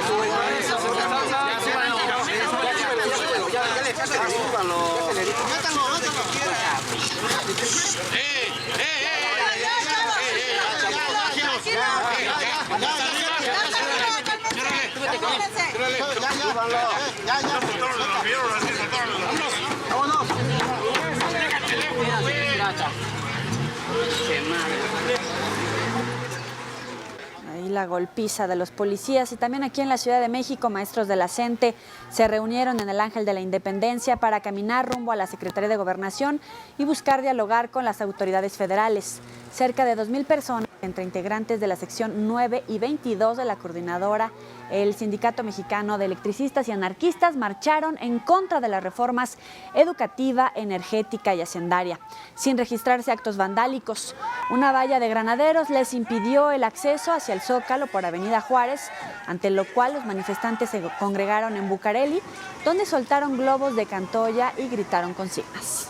[SPEAKER 1] Ahí la golpiza de los policías. Y también aquí en la Ciudad de México, maestros de la CENTE se reunieron en el Ángel de la Independencia para caminar rumbo a la Secretaría de Gobernación y buscar dialogar con las autoridades federales. Cerca de 2,000 personas, entre integrantes de la sección 9 y 22 de la coordinadora, el Sindicato Mexicano de Electricistas y Anarquistas, marcharon en contra de las reformas educativa, energética y hacendaria, sin registrarse actos vandálicos. Una valla de granaderos les impidió el acceso hacia el Zócalo por Avenida Juárez, ante lo cual los manifestantes se congregaron en Bucareli, donde soltaron globos de Cantoya y gritaron consignas.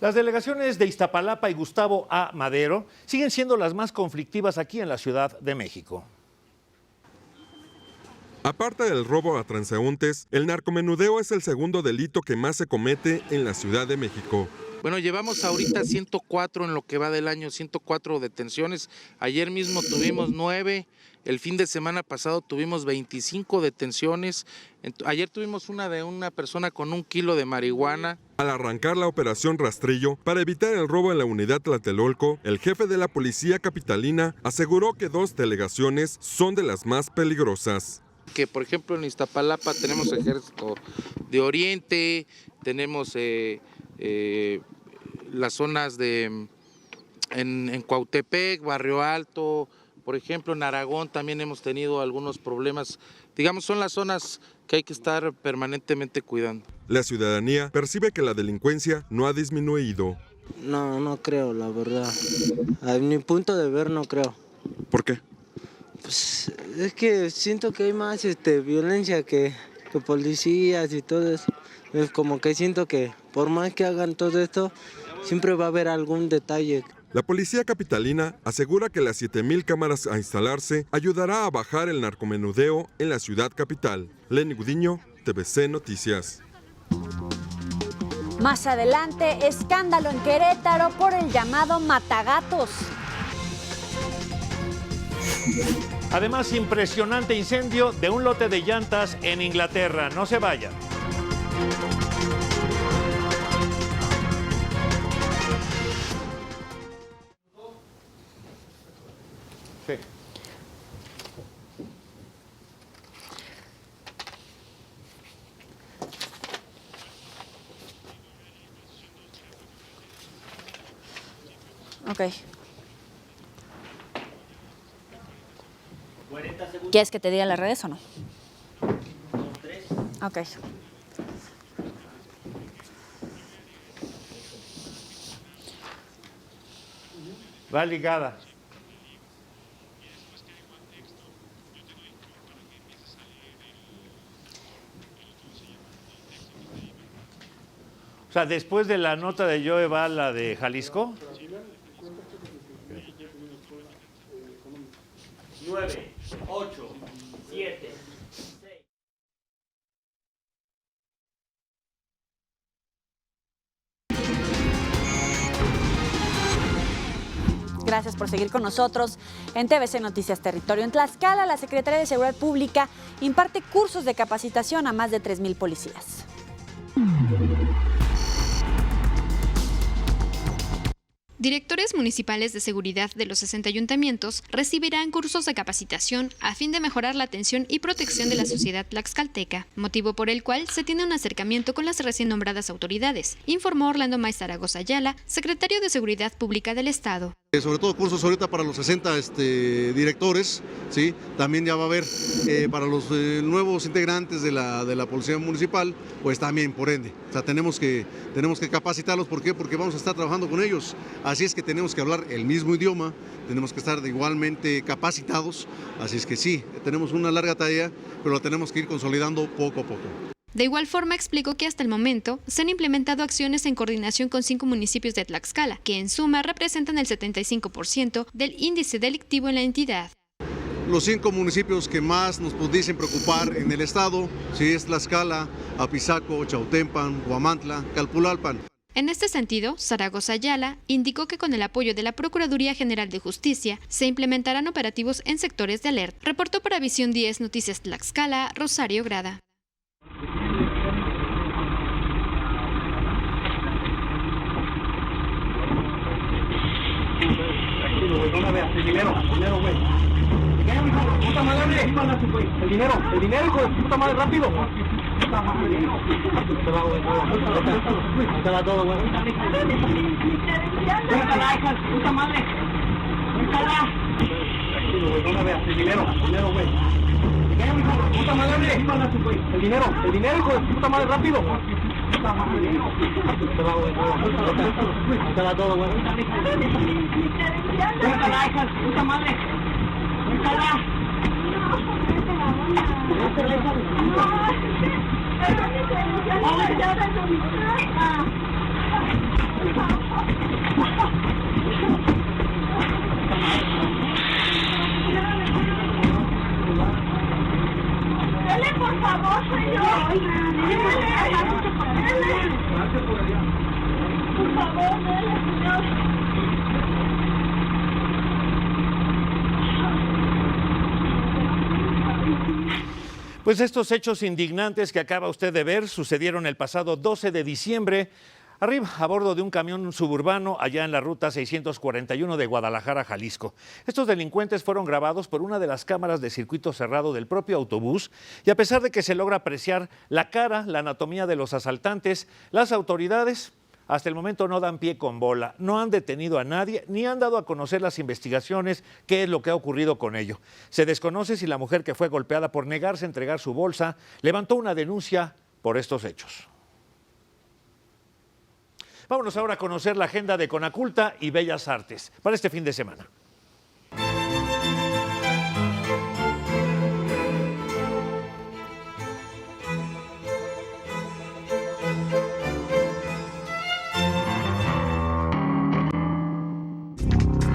[SPEAKER 2] Las delegaciones de Iztapalapa y Gustavo A. Madero siguen siendo las más conflictivas aquí en la Ciudad de México.
[SPEAKER 9] Aparte del robo a transeúntes, el narcomenudeo es el segundo delito que más se comete en la Ciudad de México.
[SPEAKER 5] Bueno, llevamos ahorita 104 en lo que va del año, 104 detenciones. Ayer mismo tuvimos 9, el fin de semana pasado tuvimos 25 detenciones. Ayer tuvimos una de una persona con 1 kilo de marihuana.
[SPEAKER 9] Al arrancar la operación Rastrillo para evitar el robo en la unidad Tlatelolco, el jefe de la policía capitalina aseguró que 2 delegaciones son de las más peligrosas.
[SPEAKER 5] Que por ejemplo en Iztapalapa tenemos Ejército de Oriente, tenemos las zonas en Cuautepec, Barrio Alto, por ejemplo en Aragón también hemos tenido algunos problemas. Digamos, son las zonas que hay que estar permanentemente cuidando.
[SPEAKER 9] La ciudadanía percibe que la delincuencia no ha disminuido.
[SPEAKER 6] No creo, la verdad. A mi punto de ver no creo.
[SPEAKER 9] ¿Por qué?
[SPEAKER 6] Pues es que siento que hay más violencia que policías y todo eso. Es como que siento que por más que hagan todo esto, siempre va a haber algún detalle.
[SPEAKER 9] La policía capitalina asegura que las 7,000 cámaras a instalarse ayudará a bajar el narcomenudeo en la ciudad capital. Lenny Gudiño, TVC Noticias.
[SPEAKER 1] Más adelante, escándalo en Querétaro por el llamado matagatos.
[SPEAKER 2] Además, impresionante incendio de un lote de llantas en Inglaterra. No se vayan. Sí.
[SPEAKER 1] Ok. ¿Quieres que te diga las redes o no? Ok.
[SPEAKER 2] Va ligada. O sea, después de la nota de Joe va la de Jalisco. 9, 8, 7.
[SPEAKER 1] Gracias por seguir con nosotros en TVC Noticias Territorio. En Tlaxcala, la Secretaría de Seguridad Pública imparte cursos de capacitación a más de 3,000 policías.
[SPEAKER 7] Directores municipales de seguridad de los 60 ayuntamientos recibirán cursos de capacitación a fin de mejorar la atención y protección de la sociedad tlaxcalteca, motivo por el cual se tiene un acercamiento con las recién nombradas autoridades, informó Orlando Maez Zaragoza Ayala, secretario de Seguridad Pública del Estado.
[SPEAKER 8] Sobre todo cursos ahorita para los 60 directores, ¿sí? También ya va a haber para los nuevos integrantes de la Policía Municipal, pues también por ende. O sea, tenemos que capacitarlos. ¿Por qué? Porque vamos a estar trabajando con ellos. Así es que tenemos que hablar el mismo idioma, tenemos que estar igualmente capacitados. Así es que sí, tenemos una larga tarea, pero la tenemos que ir consolidando poco a poco.
[SPEAKER 7] De igual forma, explicó que hasta el momento se han implementado acciones en coordinación con 5 municipios de Tlaxcala, que en suma representan el 75% del índice delictivo en la entidad.
[SPEAKER 8] Los 5 municipios que más nos pudiesen preocupar en el estado, sí, es Tlaxcala, Apizaco, Chautempan, Huamantla, Calpulalpan.
[SPEAKER 7] En este sentido, Zaragoza Ayala indicó que con el apoyo de la Procuraduría General de Justicia se implementarán operativos en sectores de alerta. Reportó para Visión 10 Noticias Tlaxcala, Rosario Grada.
[SPEAKER 10] No veas, el dinero, güey. Puta madre, el dinero, hijo de puta madre, rápido. Puta madre, te va, güey, te va todo, güey. Cuéntala, hija de puta madre. Cuéntala. No veas, el dinero, güey. Puta madre, el dinero, hijo de puta madre, rápido. Puta madre, te va, güey, te va todo, güey. Cuéntala, hija de puta madre. Cuéntala.
[SPEAKER 24] Dale, por favor, señor. Por favor, dale, señor.
[SPEAKER 2] Pues estos hechos indignantes que acaba usted de ver sucedieron el pasado 12 de diciembre, arriba, a bordo de un camión suburbano allá en la ruta 641 de Guadalajara, Jalisco. Estos delincuentes fueron grabados por una de las cámaras de circuito cerrado del propio autobús y a pesar de que se logra apreciar la cara, la anatomía de los asaltantes, las autoridades hasta el momento no dan pie con bola, no han detenido a nadie ni han dado a conocer las investigaciones, qué es lo que ha ocurrido con ello. Se desconoce si la mujer que fue golpeada por negarse a entregar su bolsa levantó una denuncia por estos hechos. Vámonos ahora a conocer la agenda de Conaculta y Bellas Artes para este fin de semana.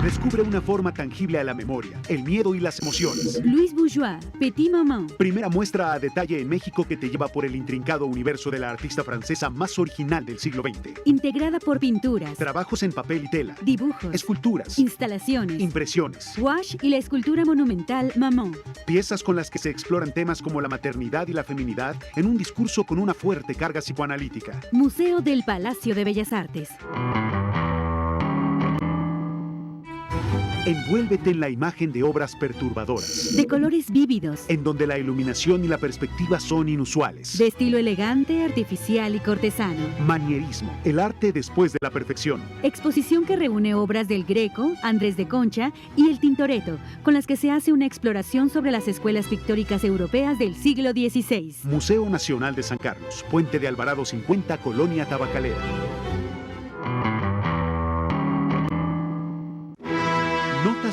[SPEAKER 25] Descubre una forma tangible a la memoria, el miedo y las emociones.
[SPEAKER 26] Louise Bourgeois, Petit Maman.
[SPEAKER 25] Primera muestra a detalle en México que te lleva por el intrincado universo de la artista francesa más original del siglo XX.
[SPEAKER 26] Integrada por pinturas,
[SPEAKER 25] trabajos en papel y tela,
[SPEAKER 26] dibujos,
[SPEAKER 25] esculturas,
[SPEAKER 26] instalaciones,
[SPEAKER 25] impresiones,
[SPEAKER 26] wash y la escultura monumental Maman.
[SPEAKER 25] Piezas con las que se exploran temas como la maternidad y la feminidad en un discurso con una fuerte carga psicoanalítica.
[SPEAKER 26] Museo del Palacio de Bellas Artes.
[SPEAKER 25] Envuélvete en la imagen de obras perturbadoras,
[SPEAKER 26] de colores vívidos,
[SPEAKER 25] en donde la iluminación y la perspectiva son inusuales,
[SPEAKER 26] de estilo elegante, artificial y cortesano.
[SPEAKER 25] Manierismo, el arte después de la perfección.
[SPEAKER 26] Exposición que reúne obras del Greco, Andrés de Concha y el Tintoretto, con las que se hace una exploración sobre las escuelas pictóricas europeas del siglo XVI.
[SPEAKER 25] Museo Nacional de San Carlos, Puente de Alvarado 50, Colonia Tabacalera.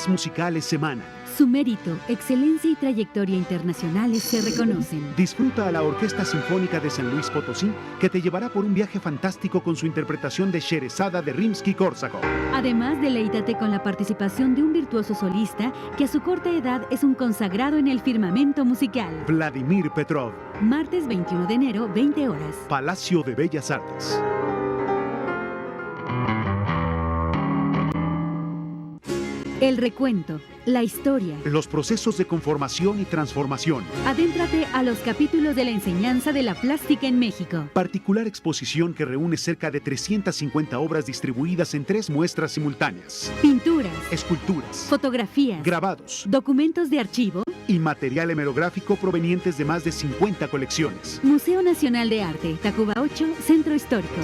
[SPEAKER 25] Notas musicales semana.
[SPEAKER 26] Su mérito, excelencia y trayectoria internacionales se reconocen.
[SPEAKER 25] Disfruta a la Orquesta Sinfónica de San Luis Potosí, que te llevará por un viaje fantástico con su interpretación de Sherezada de Rimsky-Kórsakov.
[SPEAKER 26] Además, deleítate con la participación de un virtuoso solista que a su corta edad es un consagrado en el firmamento musical.
[SPEAKER 25] Vladimir Petrov.
[SPEAKER 26] Martes 21 de enero, 20 horas.
[SPEAKER 25] Palacio de Bellas Artes.
[SPEAKER 26] El recuento, la historia.
[SPEAKER 25] Los procesos de conformación y transformación.
[SPEAKER 26] Adéntrate a los capítulos de la enseñanza de la plástica en México.
[SPEAKER 25] Particular exposición que reúne cerca de 350 obras distribuidas en 3 muestras simultáneas.
[SPEAKER 26] Pinturas,
[SPEAKER 25] esculturas,
[SPEAKER 26] fotografías,
[SPEAKER 25] grabados,
[SPEAKER 26] documentos de archivo
[SPEAKER 25] y material hemerográfico provenientes de más de 50 colecciones.
[SPEAKER 26] Museo Nacional de Arte, Tacuba 8, Centro Histórico.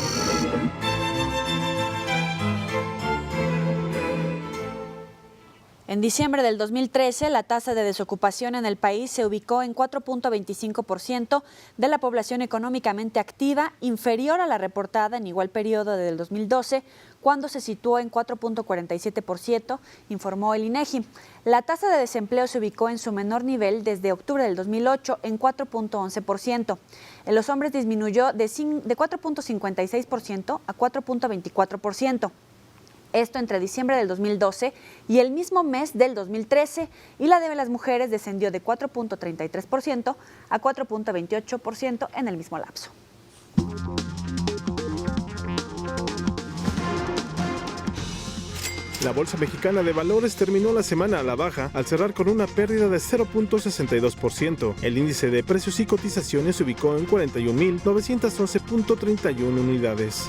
[SPEAKER 1] En diciembre del 2013, la tasa de desocupación en el país se ubicó en 4.25% de la población económicamente activa, inferior a la reportada en igual periodo del 2012, cuando se situó en 4.47%, informó el INEGI. La tasa de desempleo se ubicó en su menor nivel desde octubre del 2008, en 4.11%. En los hombres disminuyó de 4.56% a 4.24%. Esto entre diciembre del 2012 y el mismo mes del 2013, y la de las mujeres descendió de 4.33% a 4.28% en el mismo lapso.
[SPEAKER 3] La Bolsa Mexicana de Valores terminó la semana a la baja al cerrar con una pérdida de 0.62%. El índice de precios y cotizaciones se ubicó en 41.911.31 unidades.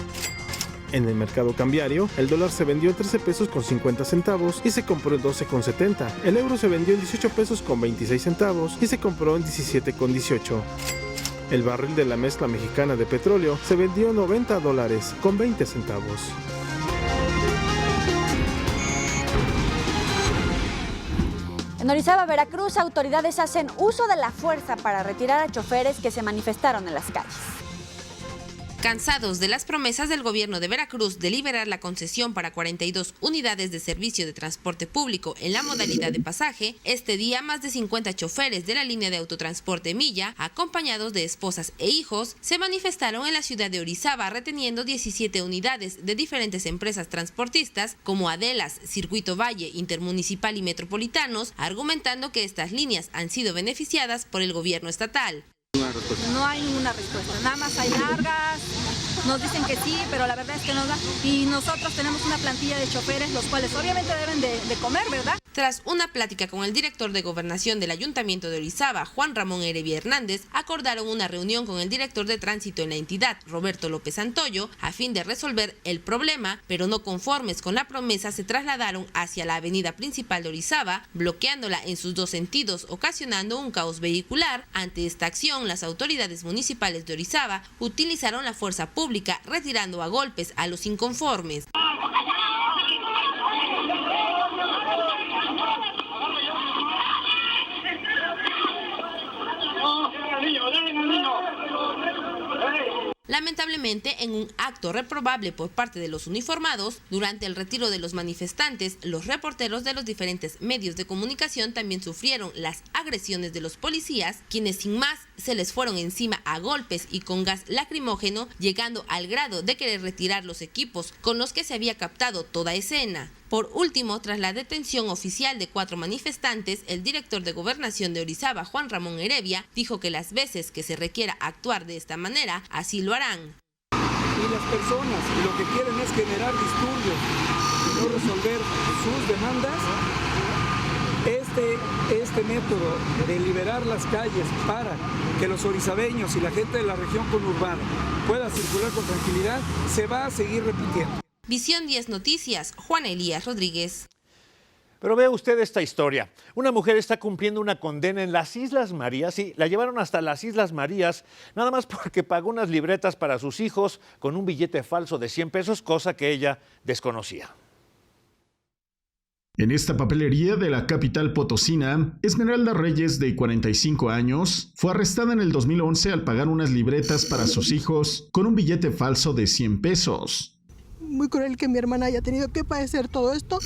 [SPEAKER 3] En el mercado cambiario, el dólar se vendió en 13 pesos con 50 centavos y se compró en 12 con 70. El euro se vendió en 18 pesos con 26 centavos y se compró en 17 con 18. El barril de la mezcla mexicana de petróleo se vendió en $90 con 20 centavos.
[SPEAKER 1] En Orizaba, Veracruz, autoridades hacen uso de la fuerza para retirar a choferes que se manifestaron en las calles.
[SPEAKER 13] Cansados de las promesas del gobierno de Veracruz de liberar la concesión para 42 unidades de servicio de transporte público en la modalidad de pasaje, este día más de 50 choferes de la línea de autotransporte Milla, acompañados de esposas e hijos, se manifestaron en la ciudad de Orizaba reteniendo 17 unidades de diferentes empresas transportistas como Adelas, Circuito Valle, Intermunicipal y Metropolitanos, argumentando que estas líneas han sido beneficiadas por el gobierno estatal.
[SPEAKER 14] No hay ninguna respuesta, nada más hay largas, nos dicen que sí, pero la verdad es que no da. Y nosotros tenemos una plantilla de choferes, los cuales obviamente deben de comer, ¿verdad?
[SPEAKER 13] Tras una plática con el director de Gobernación del Ayuntamiento de Orizaba, Juan Ramón Heredia Hernández, acordaron una reunión con el director de tránsito en la entidad, Roberto López Santoyo, a fin de resolver el problema, pero no conformes con la promesa se trasladaron hacia la avenida principal de Orizaba, bloqueándola en sus dos sentidos, ocasionando un caos vehicular. Ante esta acción, las autoridades municipales de Orizaba utilizaron la fuerza pública, retirando a golpes a los inconformes. Lamentablemente, en un acto reprobable por parte de los uniformados, durante el retiro de los manifestantes, los reporteros de los diferentes medios de comunicación también sufrieron las agresiones de los policías, quienes sin más se les fueron encima a golpes y con gas lacrimógeno, llegando al grado de querer retirar los equipos con los que se había captado toda escena. Por último, tras la detención oficial de 4 manifestantes, el director de Gobernación de Orizaba, Juan Ramón Heredia, dijo que las veces que se requiera actuar de esta manera, así lo harán.
[SPEAKER 15] Y las personas lo que quieren es generar disturbios y no resolver sus demandas. Este método de liberar las calles para que los orizabeños y la gente de la región conurbana pueda circular con tranquilidad, se va a seguir repitiendo.
[SPEAKER 13] Visión 10 Noticias, Juan Elías Rodríguez.
[SPEAKER 2] Pero vea usted esta historia. Una mujer está cumpliendo una condena en las Islas Marías, sí, la llevaron hasta las Islas Marías, nada más porque pagó unas libretas para sus hijos con un billete falso de 100 pesos, cosa que ella desconocía.
[SPEAKER 16] En esta papelería de la capital potosina, Esmeralda Reyes, de 45 años, fue arrestada en el 2011 al pagar unas libretas para sus hijos con un billete falso de 100 pesos.
[SPEAKER 11] muy cruel que mi hermana haya tenido que padecer todo esto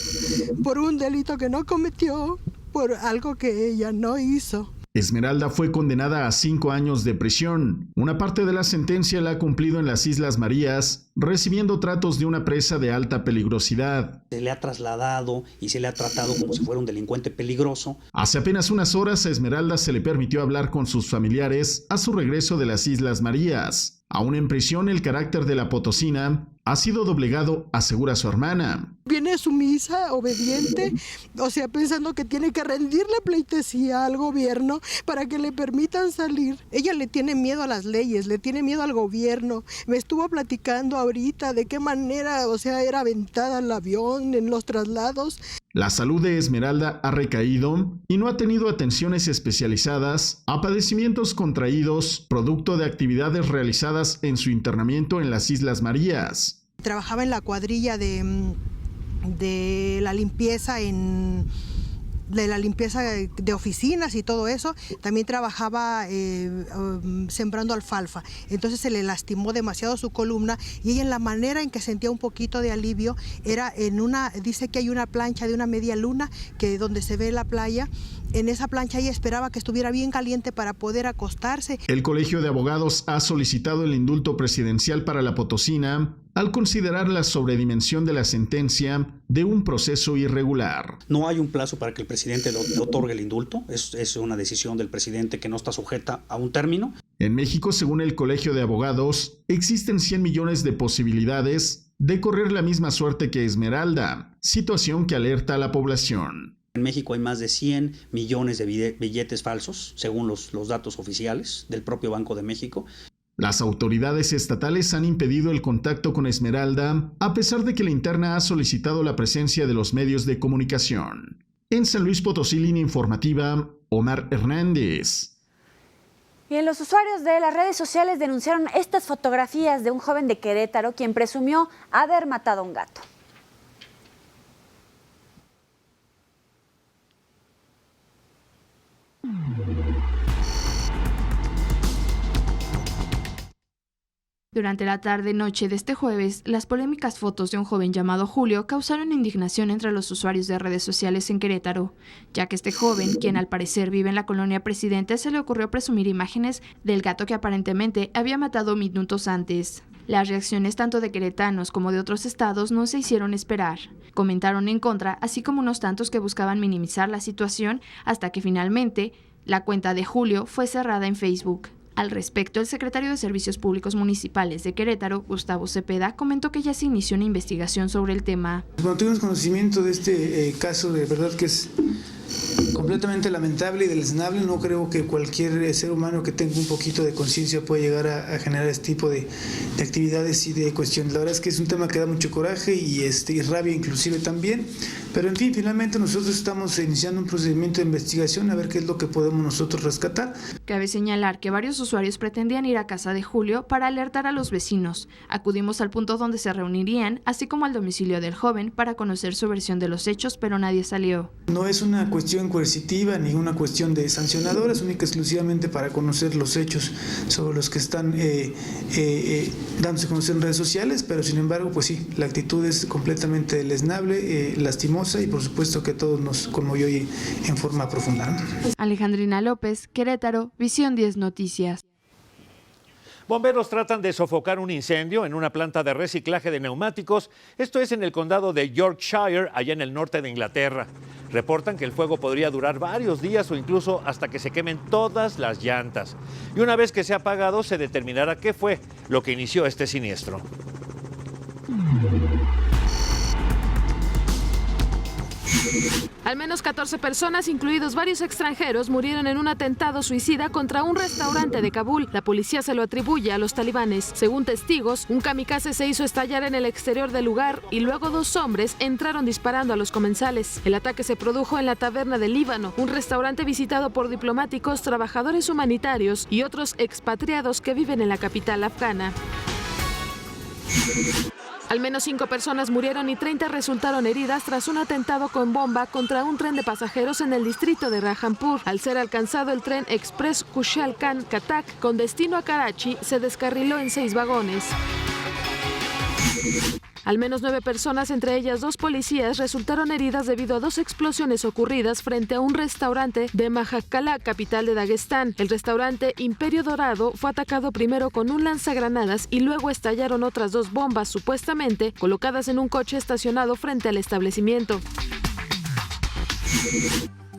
[SPEAKER 11] por un delito que no cometió, por algo que ella no hizo.
[SPEAKER 16] Esmeralda fue condenada a 5 años de prisión. Una parte de la sentencia la ha cumplido en las Islas Marías, recibiendo tratos de una presa de alta peligrosidad.
[SPEAKER 12] Se le ha trasladado y se le ha tratado como si fuera un delincuente peligroso.
[SPEAKER 16] Hace apenas unas horas a Esmeralda se le permitió hablar con sus familiares a su regreso de las Islas Marías. Aún en prisión, el carácter de la potosina ha sido doblegado, asegura su hermana.
[SPEAKER 11] Viene sumisa, obediente, o sea, pensando que tiene que rendirle pleitesía al gobierno para que le permitan salir. Ella le tiene miedo a las leyes, le tiene miedo al gobierno. Me estuvo platicando ahorita de qué manera, o sea, era aventada el avión en los traslados.
[SPEAKER 16] La salud de Esmeralda ha recaído y no ha tenido atenciones especializadas a padecimientos contraídos producto de actividades realizadas en su internamiento en las Islas Marías.
[SPEAKER 11] Trabajaba en la cuadrilla de la limpieza de oficinas y todo eso. También trabajaba sembrando alfalfa. Entonces se le lastimó demasiado su columna y ella, en la manera en que sentía un poquito de alivio era dice que hay una plancha de una media luna que donde se ve la playa. En esa plancha ella esperaba que estuviera bien caliente para poder acostarse.
[SPEAKER 16] El Colegio de Abogados ha solicitado el indulto presidencial para la potosina al considerar la sobredimensión de la sentencia de un proceso irregular.
[SPEAKER 12] No hay un plazo para que el presidente le otorgue el indulto. Es una decisión del presidente que no está sujeta a un término.
[SPEAKER 16] En México, según el Colegio de Abogados, existen 100 millones de posibilidades de correr la misma suerte que Esmeralda, situación que alerta a la población.
[SPEAKER 12] En México hay más de 100 millones de billetes falsos, según los datos oficiales del propio Banco de México.
[SPEAKER 16] Las autoridades estatales han impedido el contacto con Esmeralda, a pesar de que la interna ha solicitado la presencia de los medios de comunicación. En San Luis Potosí, línea informativa, Omar Hernández.
[SPEAKER 1] Bien, los usuarios de las redes sociales denunciaron estas fotografías de un joven de Querétaro quien presumió haber matado a un gato.
[SPEAKER 17] Durante la tarde-noche de este jueves, las polémicas fotos de un joven llamado Julio causaron indignación entre los usuarios de redes sociales en Querétaro, ya que este joven, quien al parecer vive en la colonia Presidente, se le ocurrió presumir imágenes del gato que aparentemente había matado minutos antes. Las reacciones tanto de queretanos como de otros estados no se hicieron esperar. Comentaron en contra, así como unos tantos que buscaban minimizar la situación, hasta que finalmente la cuenta de Julio fue cerrada en Facebook. Al respecto, el secretario de Servicios Públicos Municipales de Querétaro, Gustavo Cepeda, comentó que ya se inició una investigación sobre el tema.
[SPEAKER 18] Cuando tuvimos conocimiento de este caso, de verdad que es completamente lamentable y deleznable. No creo que cualquier ser humano que tenga un poquito de conciencia pueda llegar a generar este tipo de actividades y de cuestiones. La verdad es que es un tema que da mucho coraje y rabia inclusive también. Pero en fin, finalmente nosotros estamos iniciando un procedimiento de investigación a ver qué es lo que podemos nosotros rescatar.
[SPEAKER 17] Cabe señalar que varios usuarios pretendían ir a casa de Julio para alertar a los vecinos. Acudimos al punto donde se reunirían, así como al domicilio del joven para conocer su versión de los hechos, pero nadie salió.
[SPEAKER 18] No es una cuestión coercitiva ni una cuestión de sancionadora, es única y exclusivamente para conocer los hechos sobre los que están dándose a conocer en redes sociales, pero sin embargo, pues sí, la actitud es completamente deleznable, lastimosa y por supuesto que a todos nos conmovió y en forma profunda.
[SPEAKER 17] Alejandrina López, Querétaro, Visión 10 Noticias.
[SPEAKER 2] Bomberos tratan de sofocar un incendio en una planta de reciclaje de neumáticos. Esto es en el condado de Yorkshire, allá en el norte de Inglaterra. Reportan que el fuego podría durar varios días o incluso hasta que se quemen todas las llantas. Y una vez que se ha apagado, se determinará qué fue lo que inició este siniestro.
[SPEAKER 19] Al menos 14 personas, incluidos varios extranjeros, murieron en un atentado suicida contra un restaurante de Kabul. La policía se lo atribuye a los talibanes. Según testigos, un kamikaze se hizo estallar en el exterior del lugar y luego 2 hombres entraron disparando a los comensales. El ataque se produjo en la Taberna del Líbano, un restaurante visitado por diplomáticos, trabajadores humanitarios y otros expatriados que viven en la capital afgana. Al menos 5 personas murieron y 30 resultaron heridas tras un atentado con bomba contra un tren de pasajeros en el distrito de Rajampur. Al ser alcanzado el tren Express Kushal Khan Katak con destino a Karachi, se descarriló en 6 vagones. Al menos 9 personas, entre ellas 2 policías, resultaron heridas debido a 2 explosiones ocurridas frente a un restaurante de Majakkala, capital de Daguestán. El restaurante Imperio Dorado fue atacado primero con un lanzagranadas y luego estallaron otras 2 bombas, supuestamente colocadas en un coche estacionado frente al establecimiento.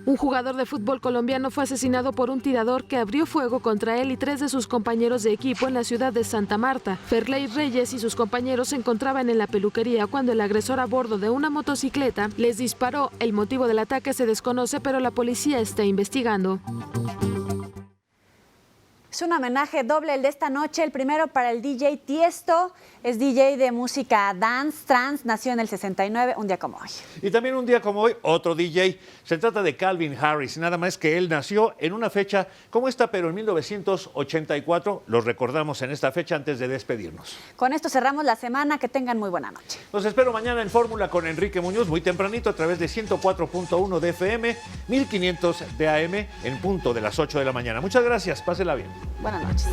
[SPEAKER 19] Un jugador de fútbol colombiano fue asesinado por un tirador que abrió fuego contra él y 3 de sus compañeros de equipo en la ciudad de Santa Marta. Ferley Reyes y sus compañeros se encontraban en la peluquería cuando el agresor a bordo de una motocicleta les disparó. El motivo del ataque se desconoce, pero la policía está investigando.
[SPEAKER 1] Es un homenaje doble el de esta noche. El primero para el DJ Tiesto. Es DJ de música dance, trance. Nació en el 69, un día como hoy.
[SPEAKER 2] Y también un día como hoy, otro DJ. Se trata de Calvin Harris. Nada más que él nació en una fecha como esta, pero en 1984. Los recordamos en esta fecha antes de despedirnos.
[SPEAKER 1] Con esto cerramos la semana. Que tengan muy buena noche.
[SPEAKER 2] Los espero mañana en Fórmula con Enrique Muñoz, muy tempranito a través de 104.1 de FM, 1500 de AM, en punto de las 8 de la mañana. Muchas gracias. Pásela bien.
[SPEAKER 1] Buenas noches.